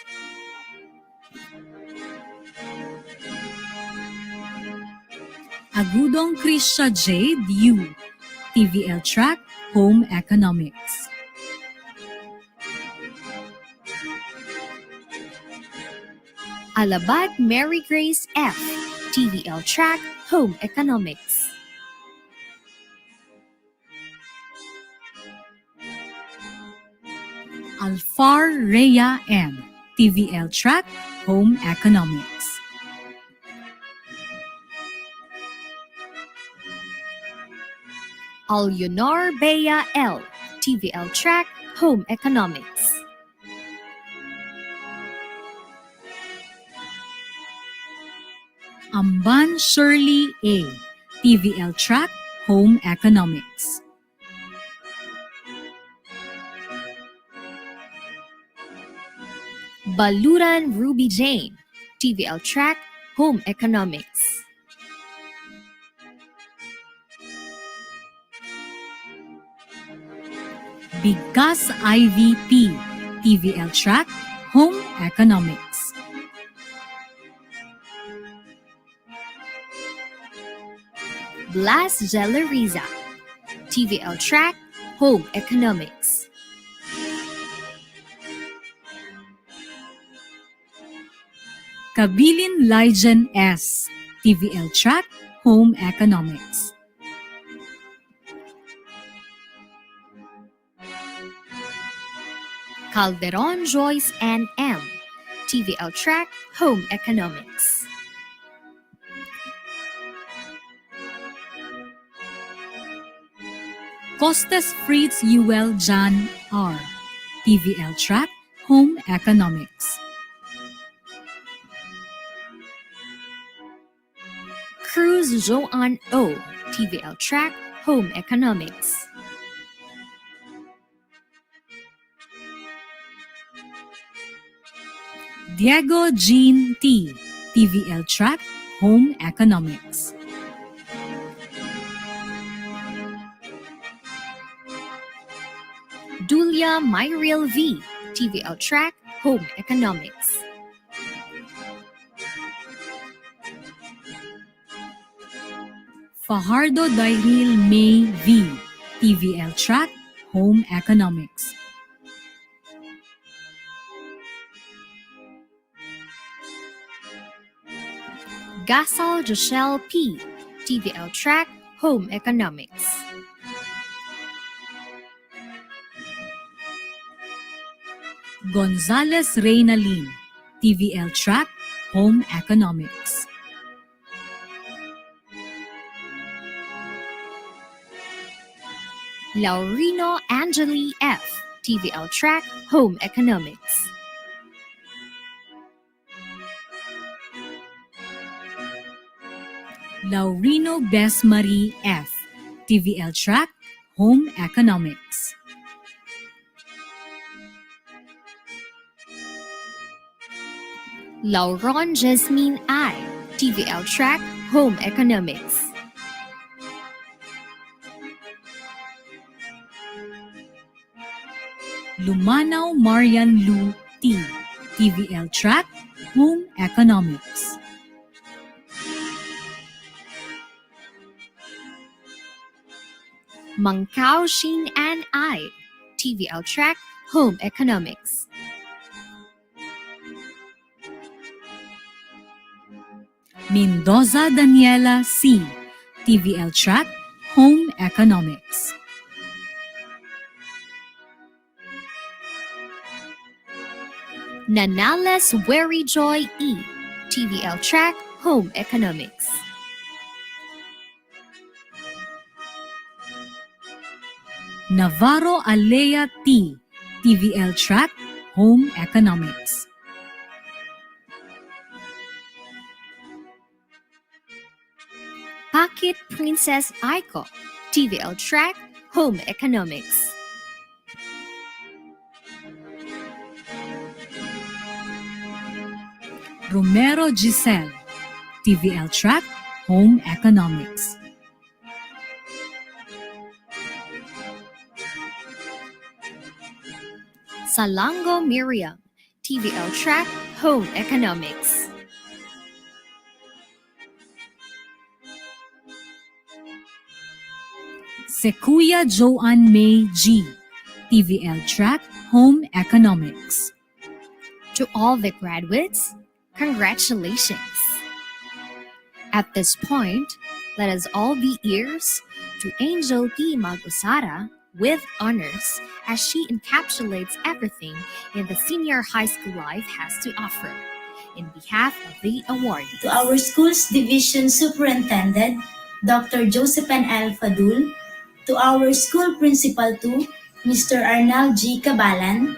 Agudong Krisha Jade U. TVL Track, Home Economics. Alabat Mary Grace F. TVL Track, Home Economics. Alfar Rhea M. TVL Track, Home Economics. Alyonar Bea L. TVL Track, Home Economics. Amban Shirley A. TVL Track, Home Economics. Baluran Ruby Jane, TVL Track, Home Economics. Bigkas IVP. TVL Track, Home Economics. Blas Jelariza, TVL Track, Home Economics. Kabilin Lygen S. TVL Track, Home Economics. Calderon Joyce N. M. TVL Track, Home Economics. Costas Fritz UL Jan R. TVL Track, Home Economics. Cruz Joan O. TVL Track, Home Economics. Diego Jean T. TVL Track, Home Economics. Dulia Myriel V. TVL Track, Home Economics. Fajardo Dairil May V. TVL Track, Home Economics. Gasol Joshelle P. TVL Track, Home Economics. Gonzales Reynalin. TVL Track, Home Economics. Laurino Angeli F. TVL Track, Home Economics. Laurino Besmarie F. TVL Track, Home Economics. Lauron Jasmine I. TVL Track, Home Economics. Lumanaw Marian Lu T. TVL Track, Home Economics. Mangkao Shin An I. TVL Track, Home Economics. Mendoza Daniela C. TVL Track, Home Economics. Nanales Wery Joy E. TVL Track, Home Economics. Navarro Alea T, TVL Track, Home Economics. Pocket Princess Aiko, TVL Track, Home Economics. Romero Giselle, TVL Track, Home Economics. Salango Miriam, TVL Track, Home Economics. Sequoia Joanne May G, TVL Track, Home Economics. To all the graduates, congratulations. At this point, let us all be ears to Angel T. Magusara with honors, as she encapsulates everything in the senior high school life has to offer. In behalf of the awardees. To our school's division superintendent, Dr. Josephine L. Fadul, to our school principal 2, Mr. Arnal G. Cabalan,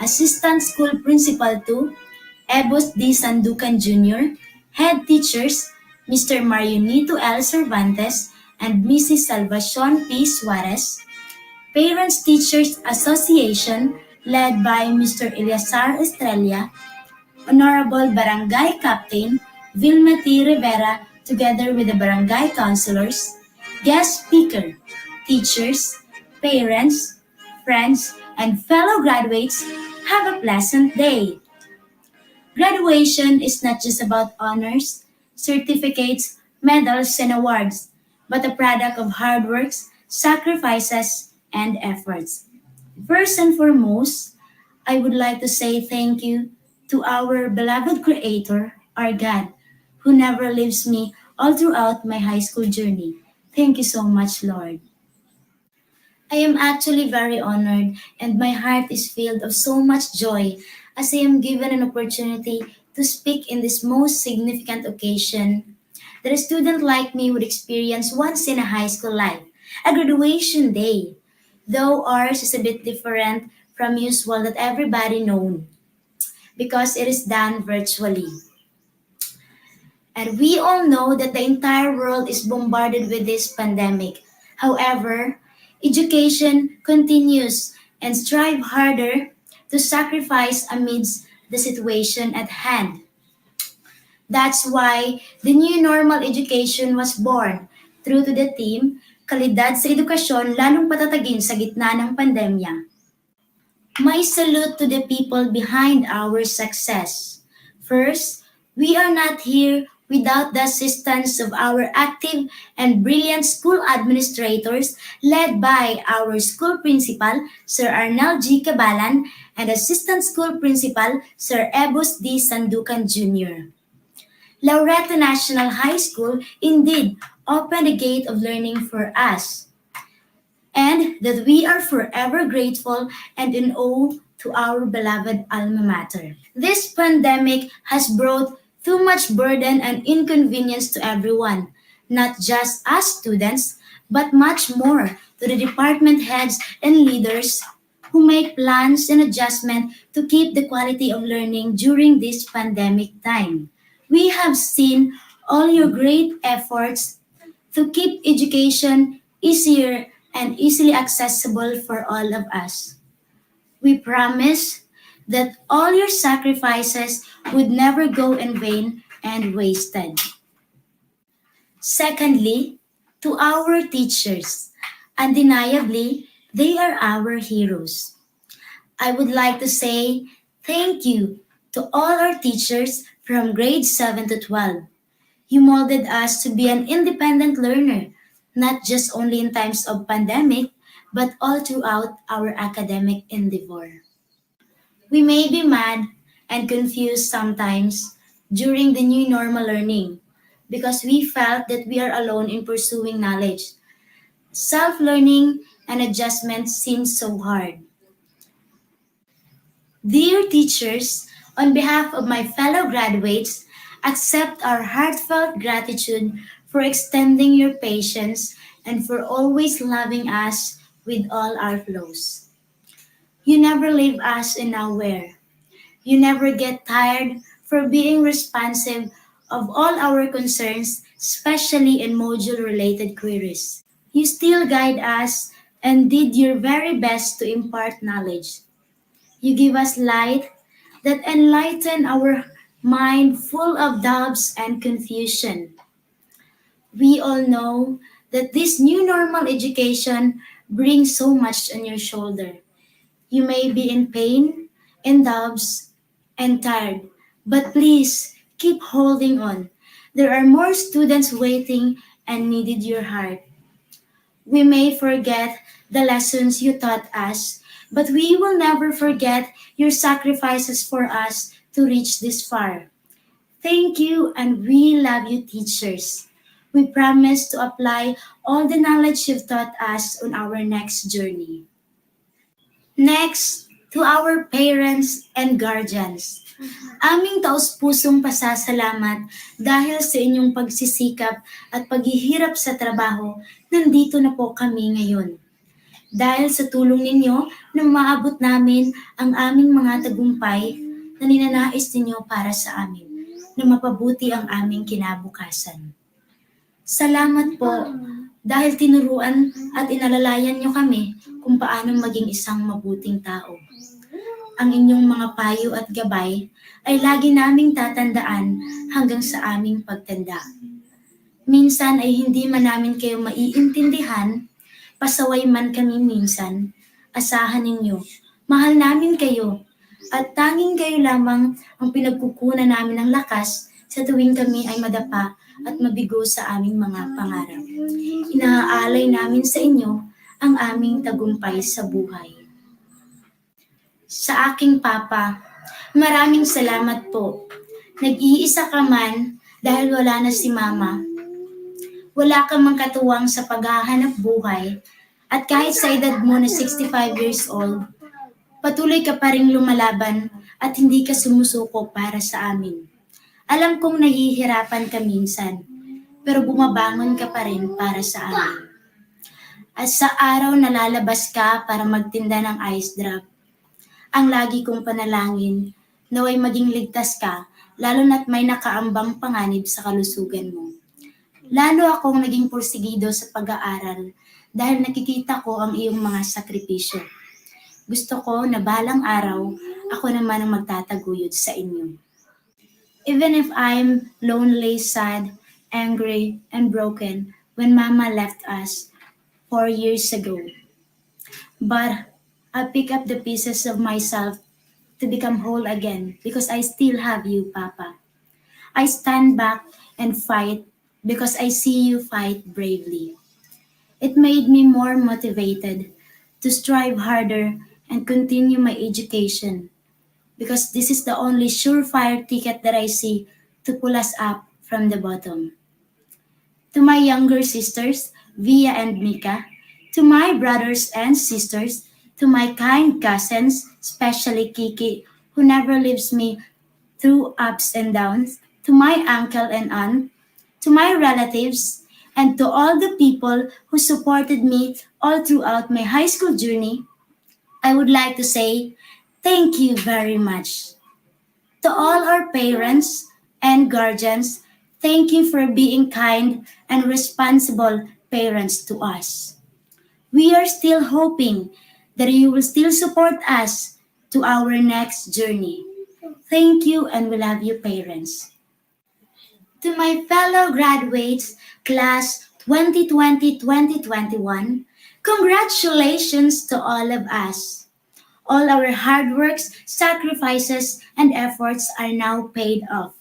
assistant school principal 2, Ebos D. Sandukan Jr., head teachers, Mr. Marionito L. Cervantes and Mrs. Salvacion P. Suarez, Parents Teachers Association led by Mr. Eliasar Estrella, Honorable Barangay Captain Vilma T. Rivera together with the barangay councilors, guest speaker, teachers, parents, friends, and fellow graduates, have a pleasant day. Graduation is not just about honors, certificates, medals, and awards, but a product of hard work, sacrifices, and efforts. First and foremost, I would like to say thank you to our beloved Creator, our God, who never leaves me all throughout my high school journey. Thank you so much, Lord. I am actually very honored and my heart is filled of so much joy as I am given an opportunity to speak in this most significant occasion that a student like me would experience once in a high school life, a graduation day. Though ours is a bit different from usual that everybody known because it is done virtually. And we all know that the entire world is bombarded with this pandemic. However, education continues and strive harder to sacrifice amidst the situation at hand. That's why the new normal education was born through to the theme, Kalidad sa Edukasyon lalong patatagin sa gitna ng pandemya. My salute to the people behind our success. First, we are not here without the assistance of our active and brilliant school administrators led by our school principal, Sir Arnel G. Cabalan, and assistant school principal, Sir Ebos D. Sandukan Jr. Laureta National High School indeed opened the gate of learning for us, and that we are forever grateful and in awe to our beloved alma mater. This pandemic has brought too much burden and inconvenience to everyone, not just us students, but much more to the department heads and leaders who make plans and adjustment to keep the quality of learning during this pandemic time. We have seen all your great efforts to keep education easier and easily accessible for all of us. We promise that all your sacrifices would never go in vain and wasted. Secondly, to our teachers, undeniably, they are our heroes. I would like to say thank you to all our teachers from grade 7 to 12. You molded us to be an independent learner, not just only in times of pandemic, but all throughout our academic endeavor. We may be mad and confused sometimes during the new normal learning because we felt that we are alone in pursuing knowledge. Self-learning and adjustment seems so hard. Dear teachers, on behalf of my fellow graduates, accept our heartfelt gratitude for extending your patience and for always loving us with all our flaws. You never leave us in nowhere. You never get tired for being responsive of all our concerns, especially in module-related queries. You still guide us and did your very best to impart knowledge. You give us light that enlighten our mind full of doubts and confusion. We all know that this new normal education brings so much on your shoulder. You may be in pain, in doubts, and tired, but please keep holding on. There are more students waiting and needed your heart. We may forget the lessons you taught us, but we will never forget your sacrifices for us to reach this far. Thank you, and we love you, teachers. We promise to apply all the knowledge you've taught us on our next journey. Next, to our parents and guardians. Aming taus-pusong pasasalamat dahil sa inyong pagsisikap at paghihirap sa trabaho, nandito na po kami ngayon. Dahil sa tulong ninyo na maabot namin ang aming mga tagumpay na ninanais ninyo para sa amin, na mapabuti ang aming kinabukasan. Salamat po dahil tinuruan at inalalayan nyo kami kung paano maging isang mabuting tao. Ang inyong mga payo at gabay ay lagi naming tatandaan hanggang sa aming pagtanda. Minsan ay hindi man namin kayo maiintindihan, pasaway man kami minsan, asahan ninyo, mahal namin kayo, at tanging kayo lamang ang pinagkukunan namin ng lakas sa tuwing kami ay madapa at mabigo sa aming mga pangarap. Inaalay namin sa inyo ang aming tagumpay sa buhay. Sa aking papa, maraming salamat po. Nag-iisa ka man dahil wala na si mama. Wala ka mang katuwang sa paghahanap buhay at kahit sa edad mo na 65 years old, patuloy ka pa rin lumalaban at hindi ka sumusuko para sa amin. Alam kong nahihirapan ka minsan, pero bumabangon ka pa rin para sa amin. At sa araw na lalabas ka para magtinda ng ice drop, ang lagi kong panalangin, naway maging ligtas ka, lalo na't may nakaambang panganib sa kalusugan mo. Lalo akong naging porsigido sa pag-aaral dahil nakikita ko ang iyong mga sakripisyo. Gusto ko na balang araw, ako naman ang magtataguyod sa inyo. Even if I'm lonely, sad, angry, and broken when Mama left us 4 years ago. But I pick up the pieces of myself to become whole again because I still have you, Papa. I stand back and fight because I see you fight bravely. It made me more motivated to strive harder and continue my education because this is the only surefire ticket that I see to pull us up from the bottom. To my younger sisters, Via and Mika, to my brothers and sisters, to my kind cousins, especially Kiki, who never leaves me through ups and downs, to my uncle and aunt, to my relatives, and to all the people who supported me all throughout my high school journey, I would like to say thank you very much. To all our parents and guardians, thank you for being kind and responsible parents to us. We are still hoping that you will still support us to our next journey. Thank you, and we love you, parents. To my fellow graduates, class 2020-2021, congratulations to all of us. All our hard works, sacrifices, and efforts are now paid off.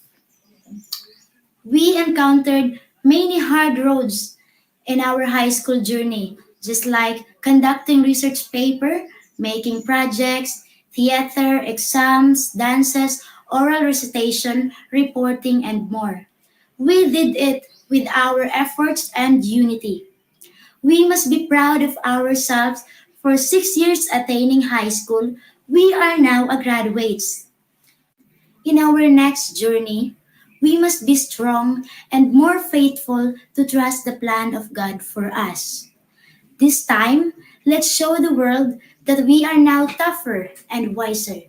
We encountered many hard roads in our high school journey, just like conducting research paper, making projects, theater, exams, dances, oral recitation, reporting, and more. We did it with our efforts and unity. We must be proud of ourselves for 6 years attaining high school. We are now a graduates. In our next journey, we must be strong and more faithful to trust the plan of God for us. This time, Let's show the world that we are now tougher and wiser.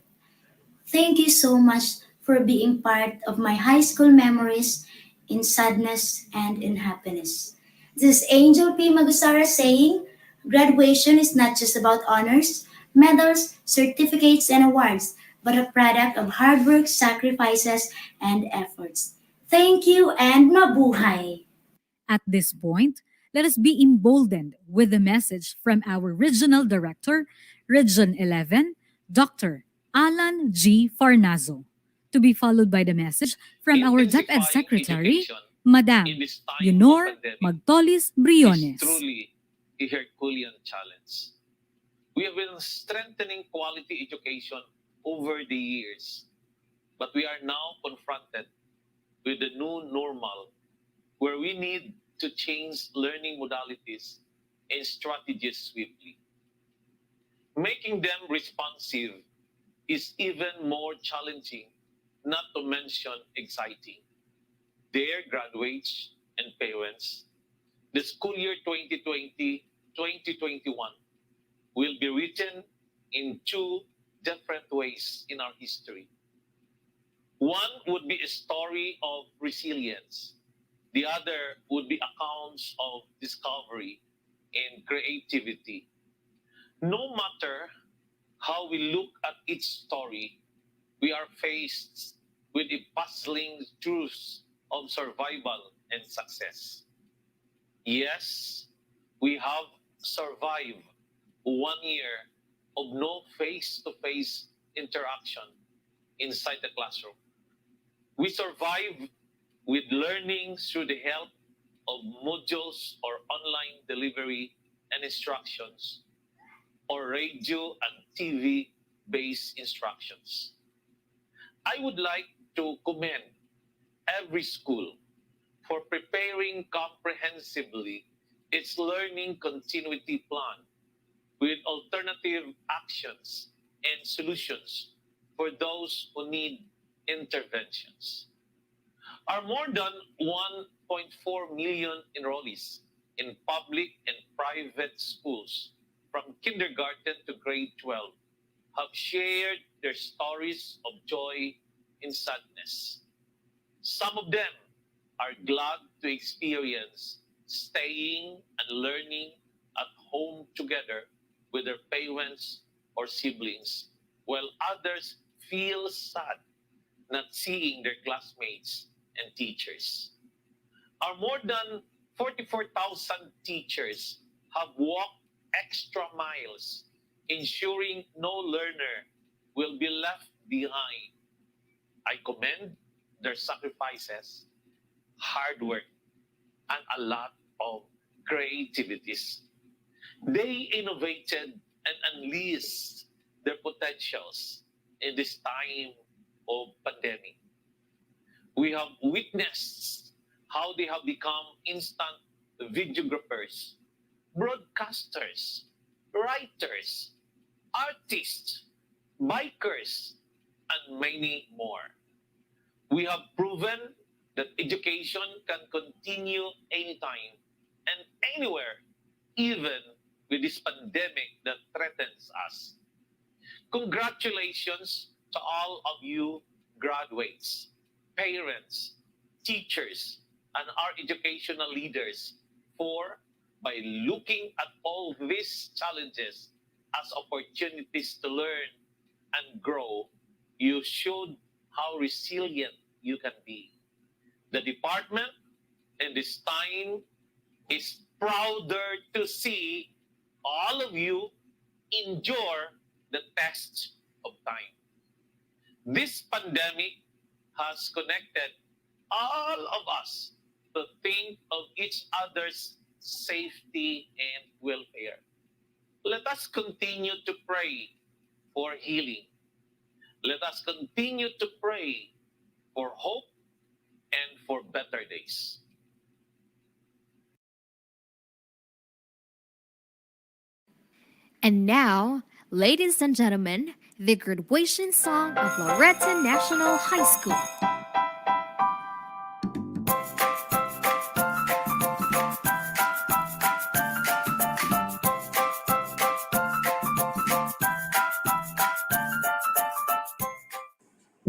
Thank you so much for being part of my high school memories in sadness and in happiness. This is Angel P. Magusara saying, graduation is not just about honors, medals, certificates, and awards, but a product of hard work, sacrifices, and efforts. Thank you and mabuhay! At this point, let us be emboldened with the message from our Regional Director, Region 11, Dr. Alan G. Farnazo, to be folled by the message from our DepEd Secretary, Madam Leonor Magtolis Briones. Truly a Herculean challenge. We have been strengthening quality education over the years, but we are now confronted with the new normal where we need to change learning modalities and strategies swiftly. Making them responsive is even more challenging, not to mention exciting. Dear graduates and parents, the school year 2020-2021 will be written in two different ways in our history. One would be a story of resilience. The other would be accounts of discovery and creativity. No matter how we look at each story, we are faced with a puzzling truth of survival and success. Yes, we have survived 1 year of no face-to-face interaction inside the classroom. We survived with learning through the help of modules or online delivery and instructions, or radio and TV-based instructions. I would like to commend every school for preparing comprehensively its learning continuity plan with alternative actions and solutions for those who need interventions. Our more than 1.4 million enrollees in public and private schools from kindergarten to grade 12 have shared their stories of joy and sadness. Some of them are glad to experience staying and learning at home together with their parents or siblings, while others feel sad not seeing their classmates and teachers. Our more than 44,000 teachers have walked extra miles, ensuring no learner will be left behind. I commend their sacrifices, hard work, and a lot of creativities. They innovated and unleashed their potentials in this time of pandemic. We have witnessed how they have become instant videographers, broadcasters, writers, artists, bikers, and many more. We have proven that education can continue anytime and anywhere, even with this pandemic that threatens us. Congratulations to all of you graduates, parents, teachers, and our educational leaders for, by looking at all these challenges as opportunities to learn and grow, you showed how resilient you can be. The department in this time is prouder to see all of you endure the test of time. This pandemic has connected all of us to think of each other's safety and welfare. Let us continue to pray for healing. Let us continue to pray for hope and for better days. And now, ladies and gentlemen, the graduation song of Laureta National High School.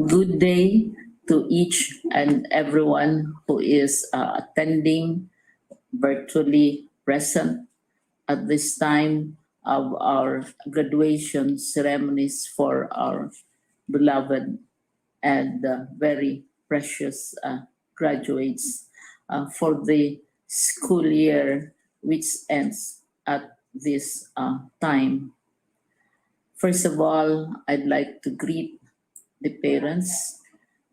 Good day to each and everyone who is attending virtually present at this time of our graduation ceremonies for our beloved and very precious graduates for the school year which ends at this time. First of all, I'd like to greet the parents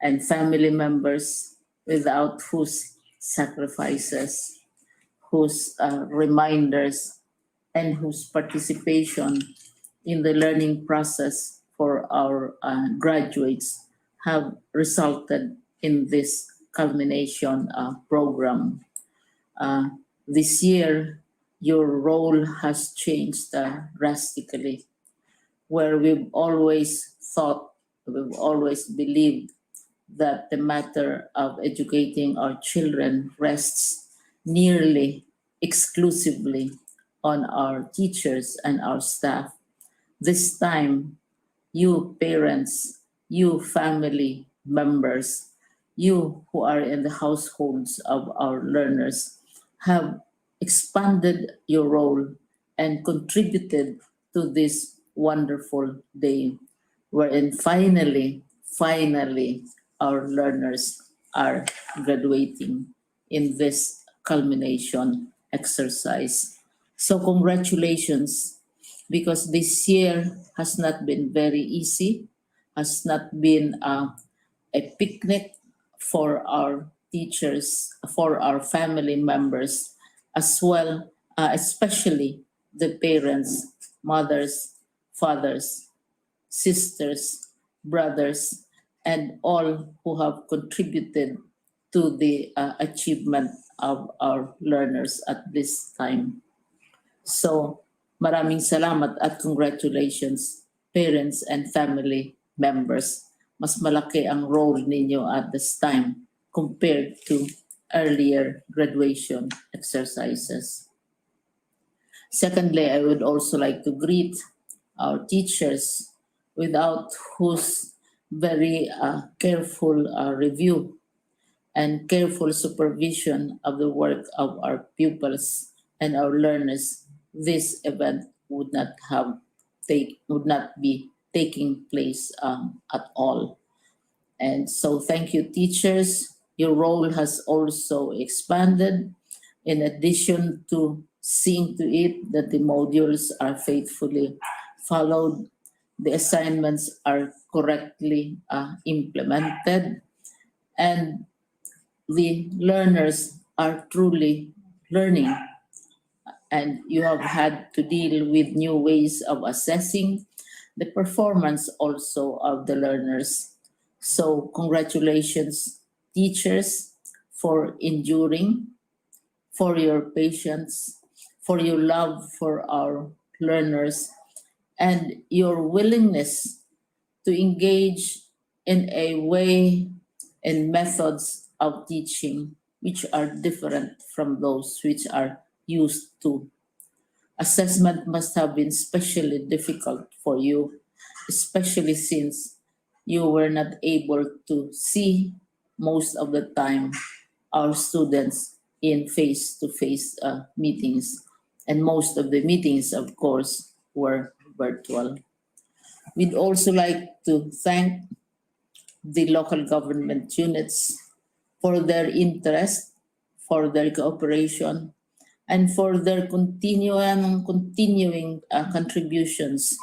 and family members without whose sacrifices, whose reminders, and whose participation in the learning process for our graduates have resulted in this culmination program. Uh, this year, your role has changed drastically, where we've always believed that the matter of educating our children rests nearly exclusively on our teachers and our staff. This time, you parents, you family members, you who are in the households of our learners have expanded your role and contributed to this wonderful day wherein finally, our learners are graduating in this culmination exercise. So congratulations, because this year has not been very easy, has not been a picnic for our teachers, for our family members, as well, especially the parents, mothers, fathers, sisters, brothers, and all who have contributed to the achievement of our learners at this time. So, maraming salamat at congratulations, parents and family members. Mas malaki ang role ninyo at this time compared to earlier graduation exercises. Secondly, I would also like to greet our teachers, without whose very careful review and careful supervision of the work of our pupils and our learners, this event would not be taking place at all. And so thank you, teachers. Your role has also expanded, in addition to seeing to it that the modules are faithfully followed, the assignments are correctly implemented, and the learners are truly learning. And you have had to deal with new ways of assessing the performance also of the learners. So congratulations, teachers, for enduring, for your patience, for your love for our learners, and your willingness to engage in a way and methods of teaching which are different from those which are used to. Assessment must have been especially difficult for you, especially since you were not able to see most of the time our students in face-to-face meetings. And most of the meetings, of course, were virtual. We'd also like to thank the local government units for their interest, for their cooperation, and for their continuing contributions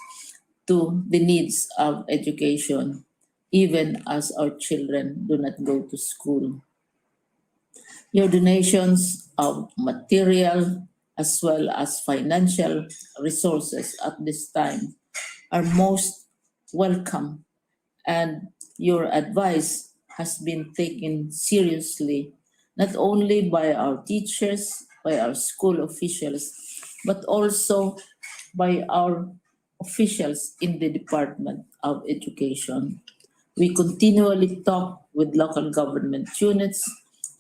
to the needs of education, even as our children do not go to school. Your donations of material as well as financial resources at this time are most welcome, and your advice has been taken seriously not only by our teachers, by our school officials, but also by our officials in the Department of Education. We continually talk with local government units,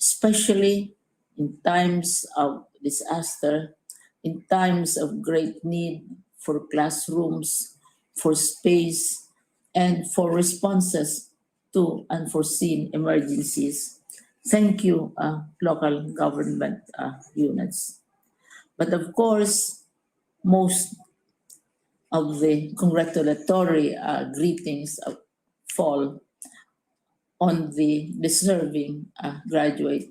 especially in times of disaster, in times of great need for classrooms, for space, and for responses to unforeseen emergencies. Thank you, local government units. But of course, most of the congratulatory greetings fall on the deserving graduate.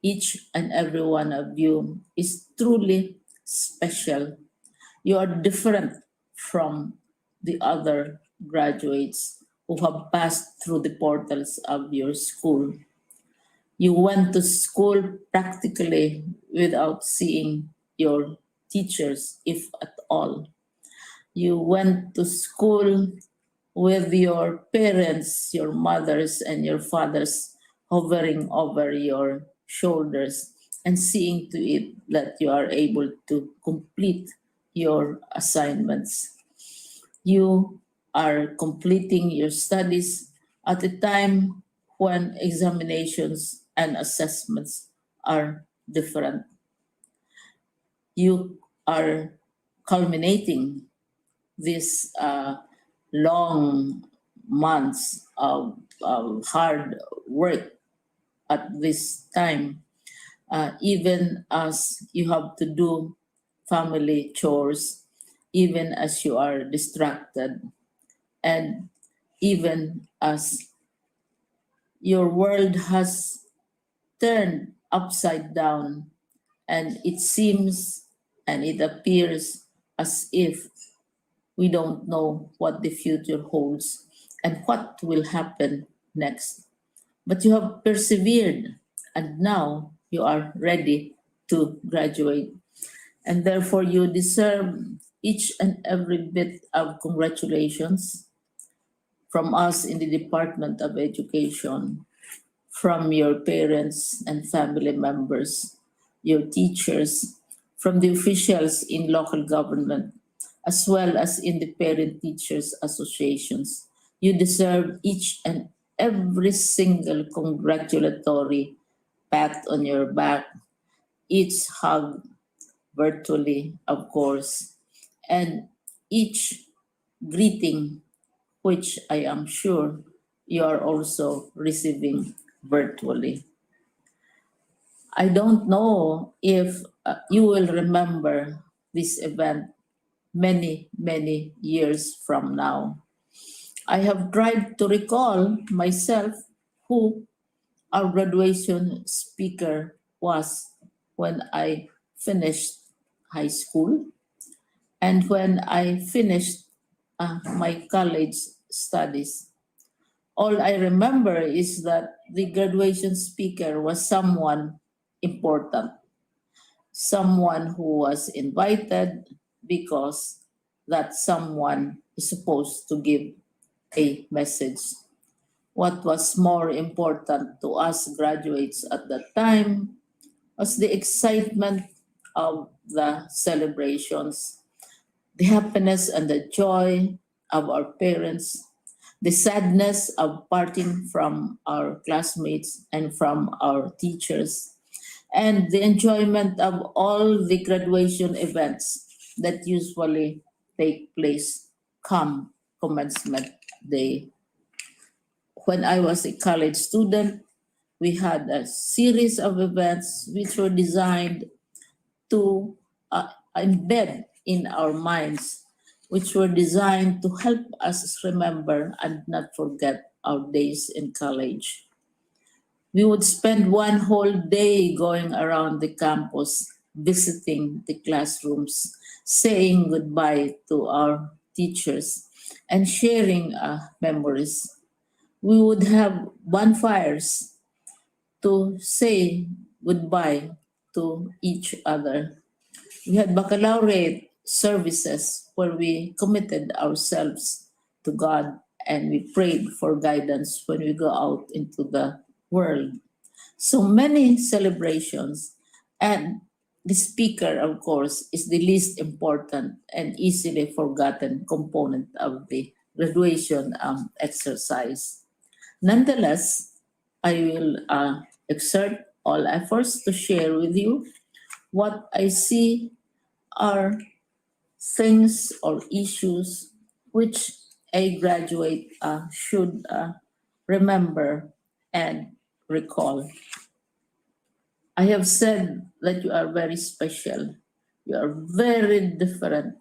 Each and every one of you is truly special. You are different from the other graduates who have passed through the portals of your school. You went to school practically without seeing your teachers, if at all. You went to school with your parents, your mothers, and your fathers hovering over your shoulders and seeing to it that you are able to complete your assignments. You are completing your studies at a time when examinations and assessments are different. You are culminating this long months of hard work at this time, even as you have to do family chores, even as you are distracted, and even as your world has turned upside down, and it seems and it appears as if we don't know what the future holds and what will happen next. But you have persevered, and now you are ready to graduate. And therefore, you deserve each and every bit of congratulations from us in the Department of Education, from your parents and family members, your teachers, from the officials in local government, as well as in the parent teachers associations. You deserve each and every single congratulatory pat on your back, each hug virtually, of course, and each greeting, which I am sure you are also receiving virtually. I don't know if you will remember this event many years from now. I have tried to recall myself who our graduation speaker was when I finished high school and when I finished my college studies. All I remember is that the graduation speaker was someone important, someone who was invited because that someone is supposed to give a message. What was more important to us graduates at that time was the excitement of the celebrations, the happiness and the joy of our parents, the sadness of parting from our classmates and from our teachers, and the enjoyment of all the graduation events that usually take place come commencement day. When I was a college student, we had a series of events which were designed to embed in our minds, which were designed to help us remember and not forget our days in college. We would spend one whole day going around the campus, visiting the classrooms, saying goodbye to our teachers, and sharing memories. We would have bonfires to say goodbye to each other. We had baccalaureate services where we committed ourselves to God and we prayed for guidance when we go out into the world. So many celebrations, and the speaker, of course, is the least important and easily forgotten component of the graduation exercise. Nonetheless, I will exert all efforts to share with you what I see are things or issues which a graduate should remember, and recall. I have said that you are very special. You are very different.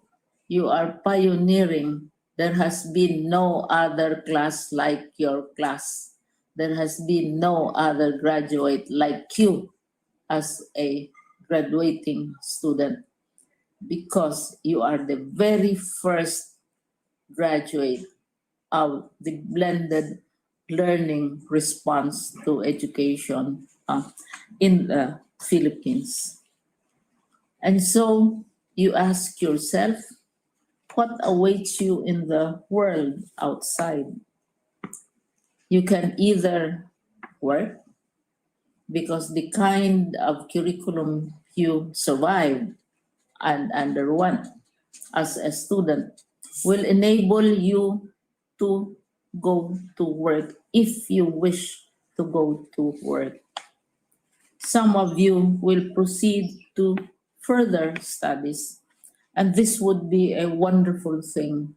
You are pioneering. There has been no other class like your class. There has been no other graduate like you as a graduating student, because you are the very first graduate of the blended learning response to education in the Philippines. And so you ask yourself, what awaits you in the world outside? You can either work, because the kind of curriculum you survived and underwent as a student will enable you to go to work if you wish to go to work. Some of you will proceed to further studies, and this would be a wonderful thing,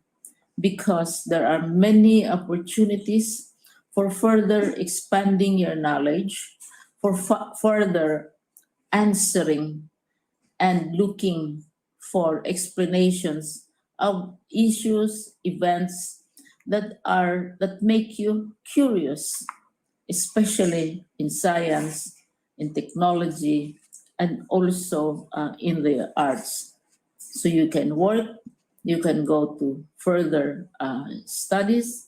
because there are many opportunities for further expanding your knowledge, for further answering and looking for explanations of issues, events that make you curious, especially in science, in technology, and also in the arts. So you can work, you can go to further studies,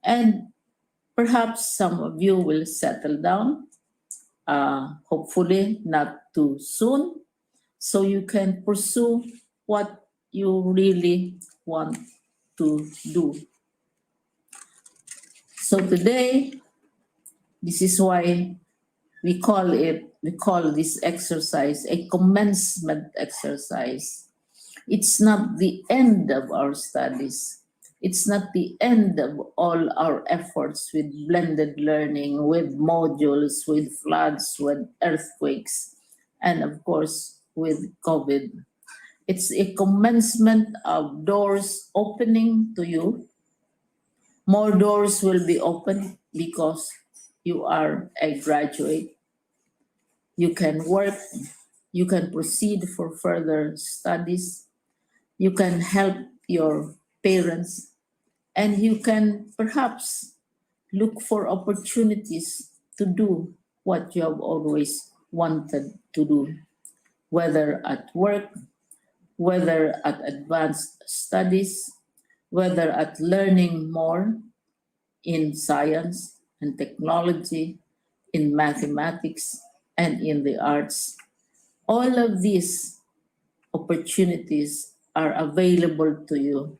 and perhaps some of you will settle down, hopefully not too soon, so you can pursue what you really want to do. So today, this is why we call this exercise a commencement exercise. It's not the end of our studies. It's not the end of all our efforts with blended learning, with modules, with floods, with earthquakes, and of course, with COVID. It's a commencement of doors opening to you. More doors will be opened because you are a graduate. You can work, you can proceed for further studies, you can help your parents, and you can perhaps look for opportunities to do what you have always wanted to do, whether at work, whether at advanced studies, whether at learning more in science and technology, in mathematics, and in the arts. All of these opportunities are available to you.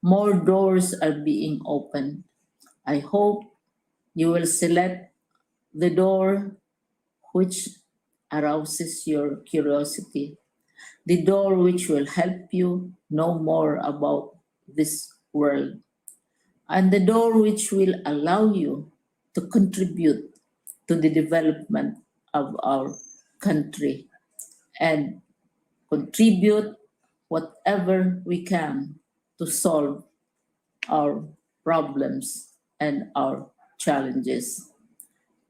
More doors are being opened. I hope you will select the door which arouses your curiosity, the door which will help you know more about this world, and the door which will allow you to contribute to the development of our country and contribute whatever we can to solve our problems and our challenges.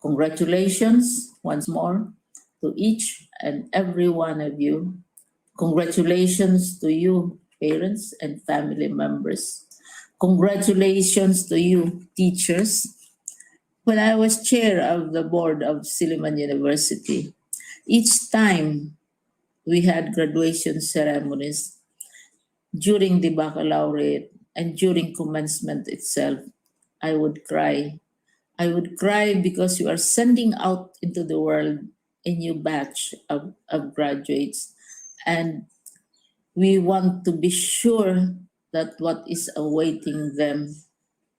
Congratulations once more to each and every one of you. Congratulations to you, parents and family members. Congratulations to you, teachers. When I was chair of the board of Silliman University, each time we had graduation ceremonies during the baccalaureate and during commencement itself, I would cry. I would cry because you are sending out into the world a new batch of graduates. And we want to be sure that what is awaiting them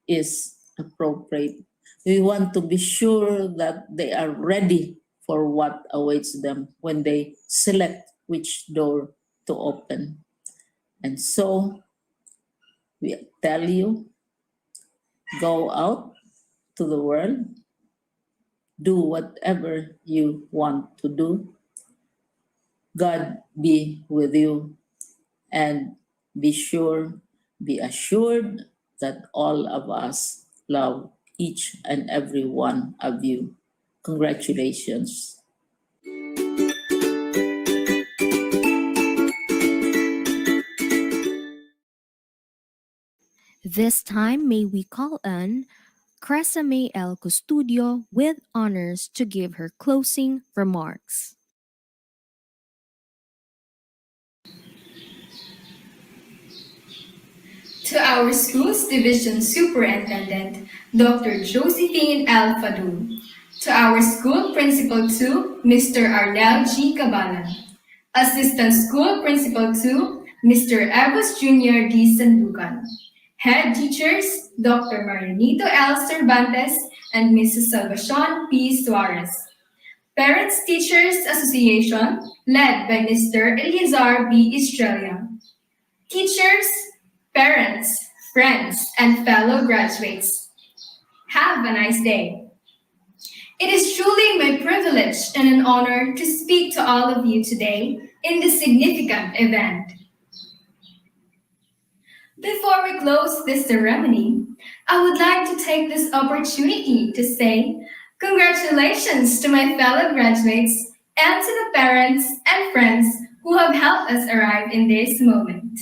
is appropriate. We want to be sure that they are ready for what awaits them when they select which door to open. And so we tell you, go out to the world, do whatever you want to do. God be with you, and be assured that all of us love each and every one of you. Congratulations. This time, may we call on Cresame El Custodio with honors to give her closing remarks. To our school's division superintendent, Dr. Josephine L. Fadul. To our school principal 2, Mr. Arnel G. Cabalan. Assistant School Principal 2, Mr. Evos Jr. D. Sandukan. Head teachers, Dr. Marianito L. Cervantes and Mrs. Salvacion P. Suarez. Parents Teachers Association, led by Mr. Eleazar B. Estrella. Teachers, parents, friends, and fellow graduates, have a nice day. It is truly my privilege and an honor to speak to all of you today in this significant event. Before we close this ceremony, I would like to take this opportunity to say congratulations to my fellow graduates and to the parents and friends who have helped us arrive in this moment.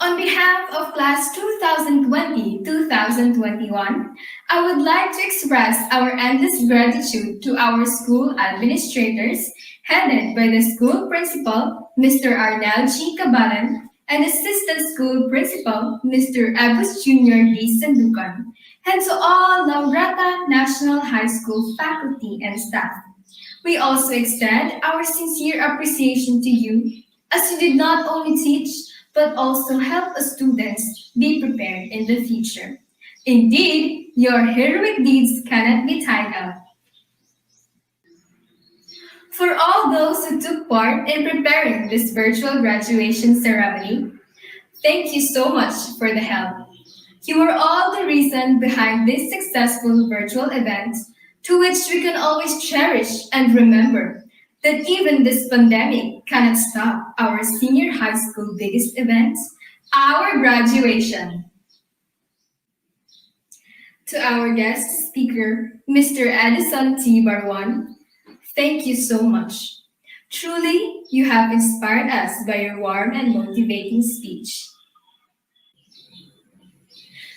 On behalf of Class 2020-2021, I would like to express our endless gratitude to our school administrators, headed by the school principal, Mr. Arnel G. Cabalan, and Assistant School Principal, Mr. Evos Jr. D. Sandukan, and to all Laureta National High School faculty and staff. We also extend our sincere appreciation to you, as you did not only teach, but also help us students be prepared in the future. Indeed, your heroic deeds cannot be tied up. For all those who took part in preparing this virtual graduation ceremony, thank you so much for the help. You are all the reason behind this successful virtual event, to which we can always cherish and remember that even this pandemic cannot stop our senior high school biggest event, our graduation. To our guest speaker, Mr. Edison T. Barwan, thank you so much. Truly, you have inspired us by your warm and motivating speech.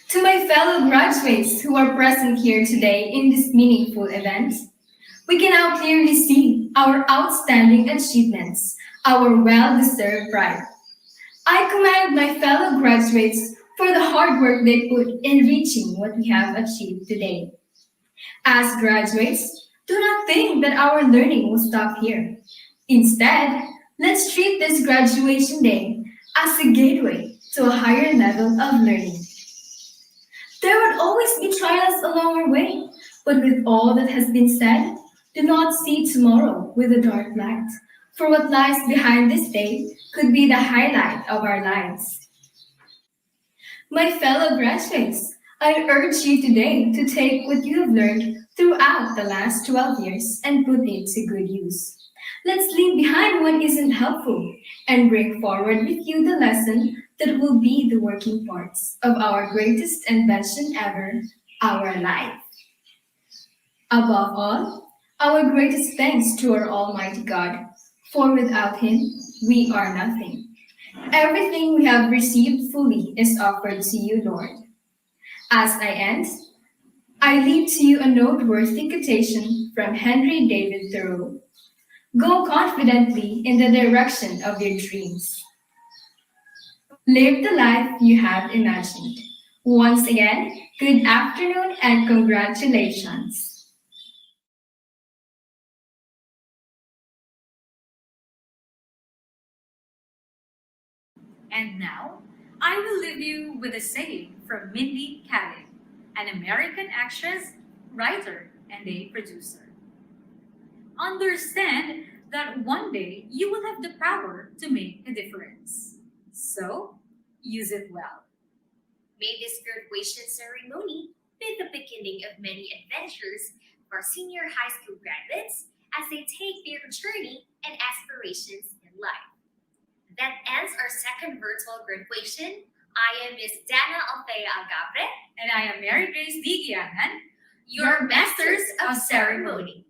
To my fellow graduates who are present here today in this meaningful event, we can now clearly see our outstanding achievements, our well-deserved pride. I commend my fellow graduates for the hard work they put in reaching what we have achieved today. As graduates, do not think that our learning will stop here. Instead, let's treat this graduation day as a gateway to a higher level of learning. There would always be trials along our way, but with all that has been said, do not see tomorrow with a dark light, for what lies behind this day could be the highlight of our lives. My fellow graduates, I urge you today to take what you have learned throughout the last 12 years and put it to good use. Let's leave behind what isn't helpful and bring forward with you the lesson that will be the working parts of our greatest invention ever, our life. Above all, our greatest thanks to our Almighty God, for without Him, we are nothing. Everything we have received fully is offered to you, Lord. As I end, I leave to you a noteworthy quotation from Henry David Thoreau. Go confidently in the direction of your dreams. Live the life you have imagined. Once again, good afternoon and congratulations. And now, I will leave you with a saying from Mindy Kaling, an American actress, writer, and a producer. Understand that one day you will have the power to make a difference. So, use it well. May this graduation ceremony be the beginning of many adventures for senior high school graduates as they take their journey and aspirations in life. That ends our second virtual graduation I am Miss Dana Althea Agabre, And I am Mary Grace Digianan, your Masters of Ceremony.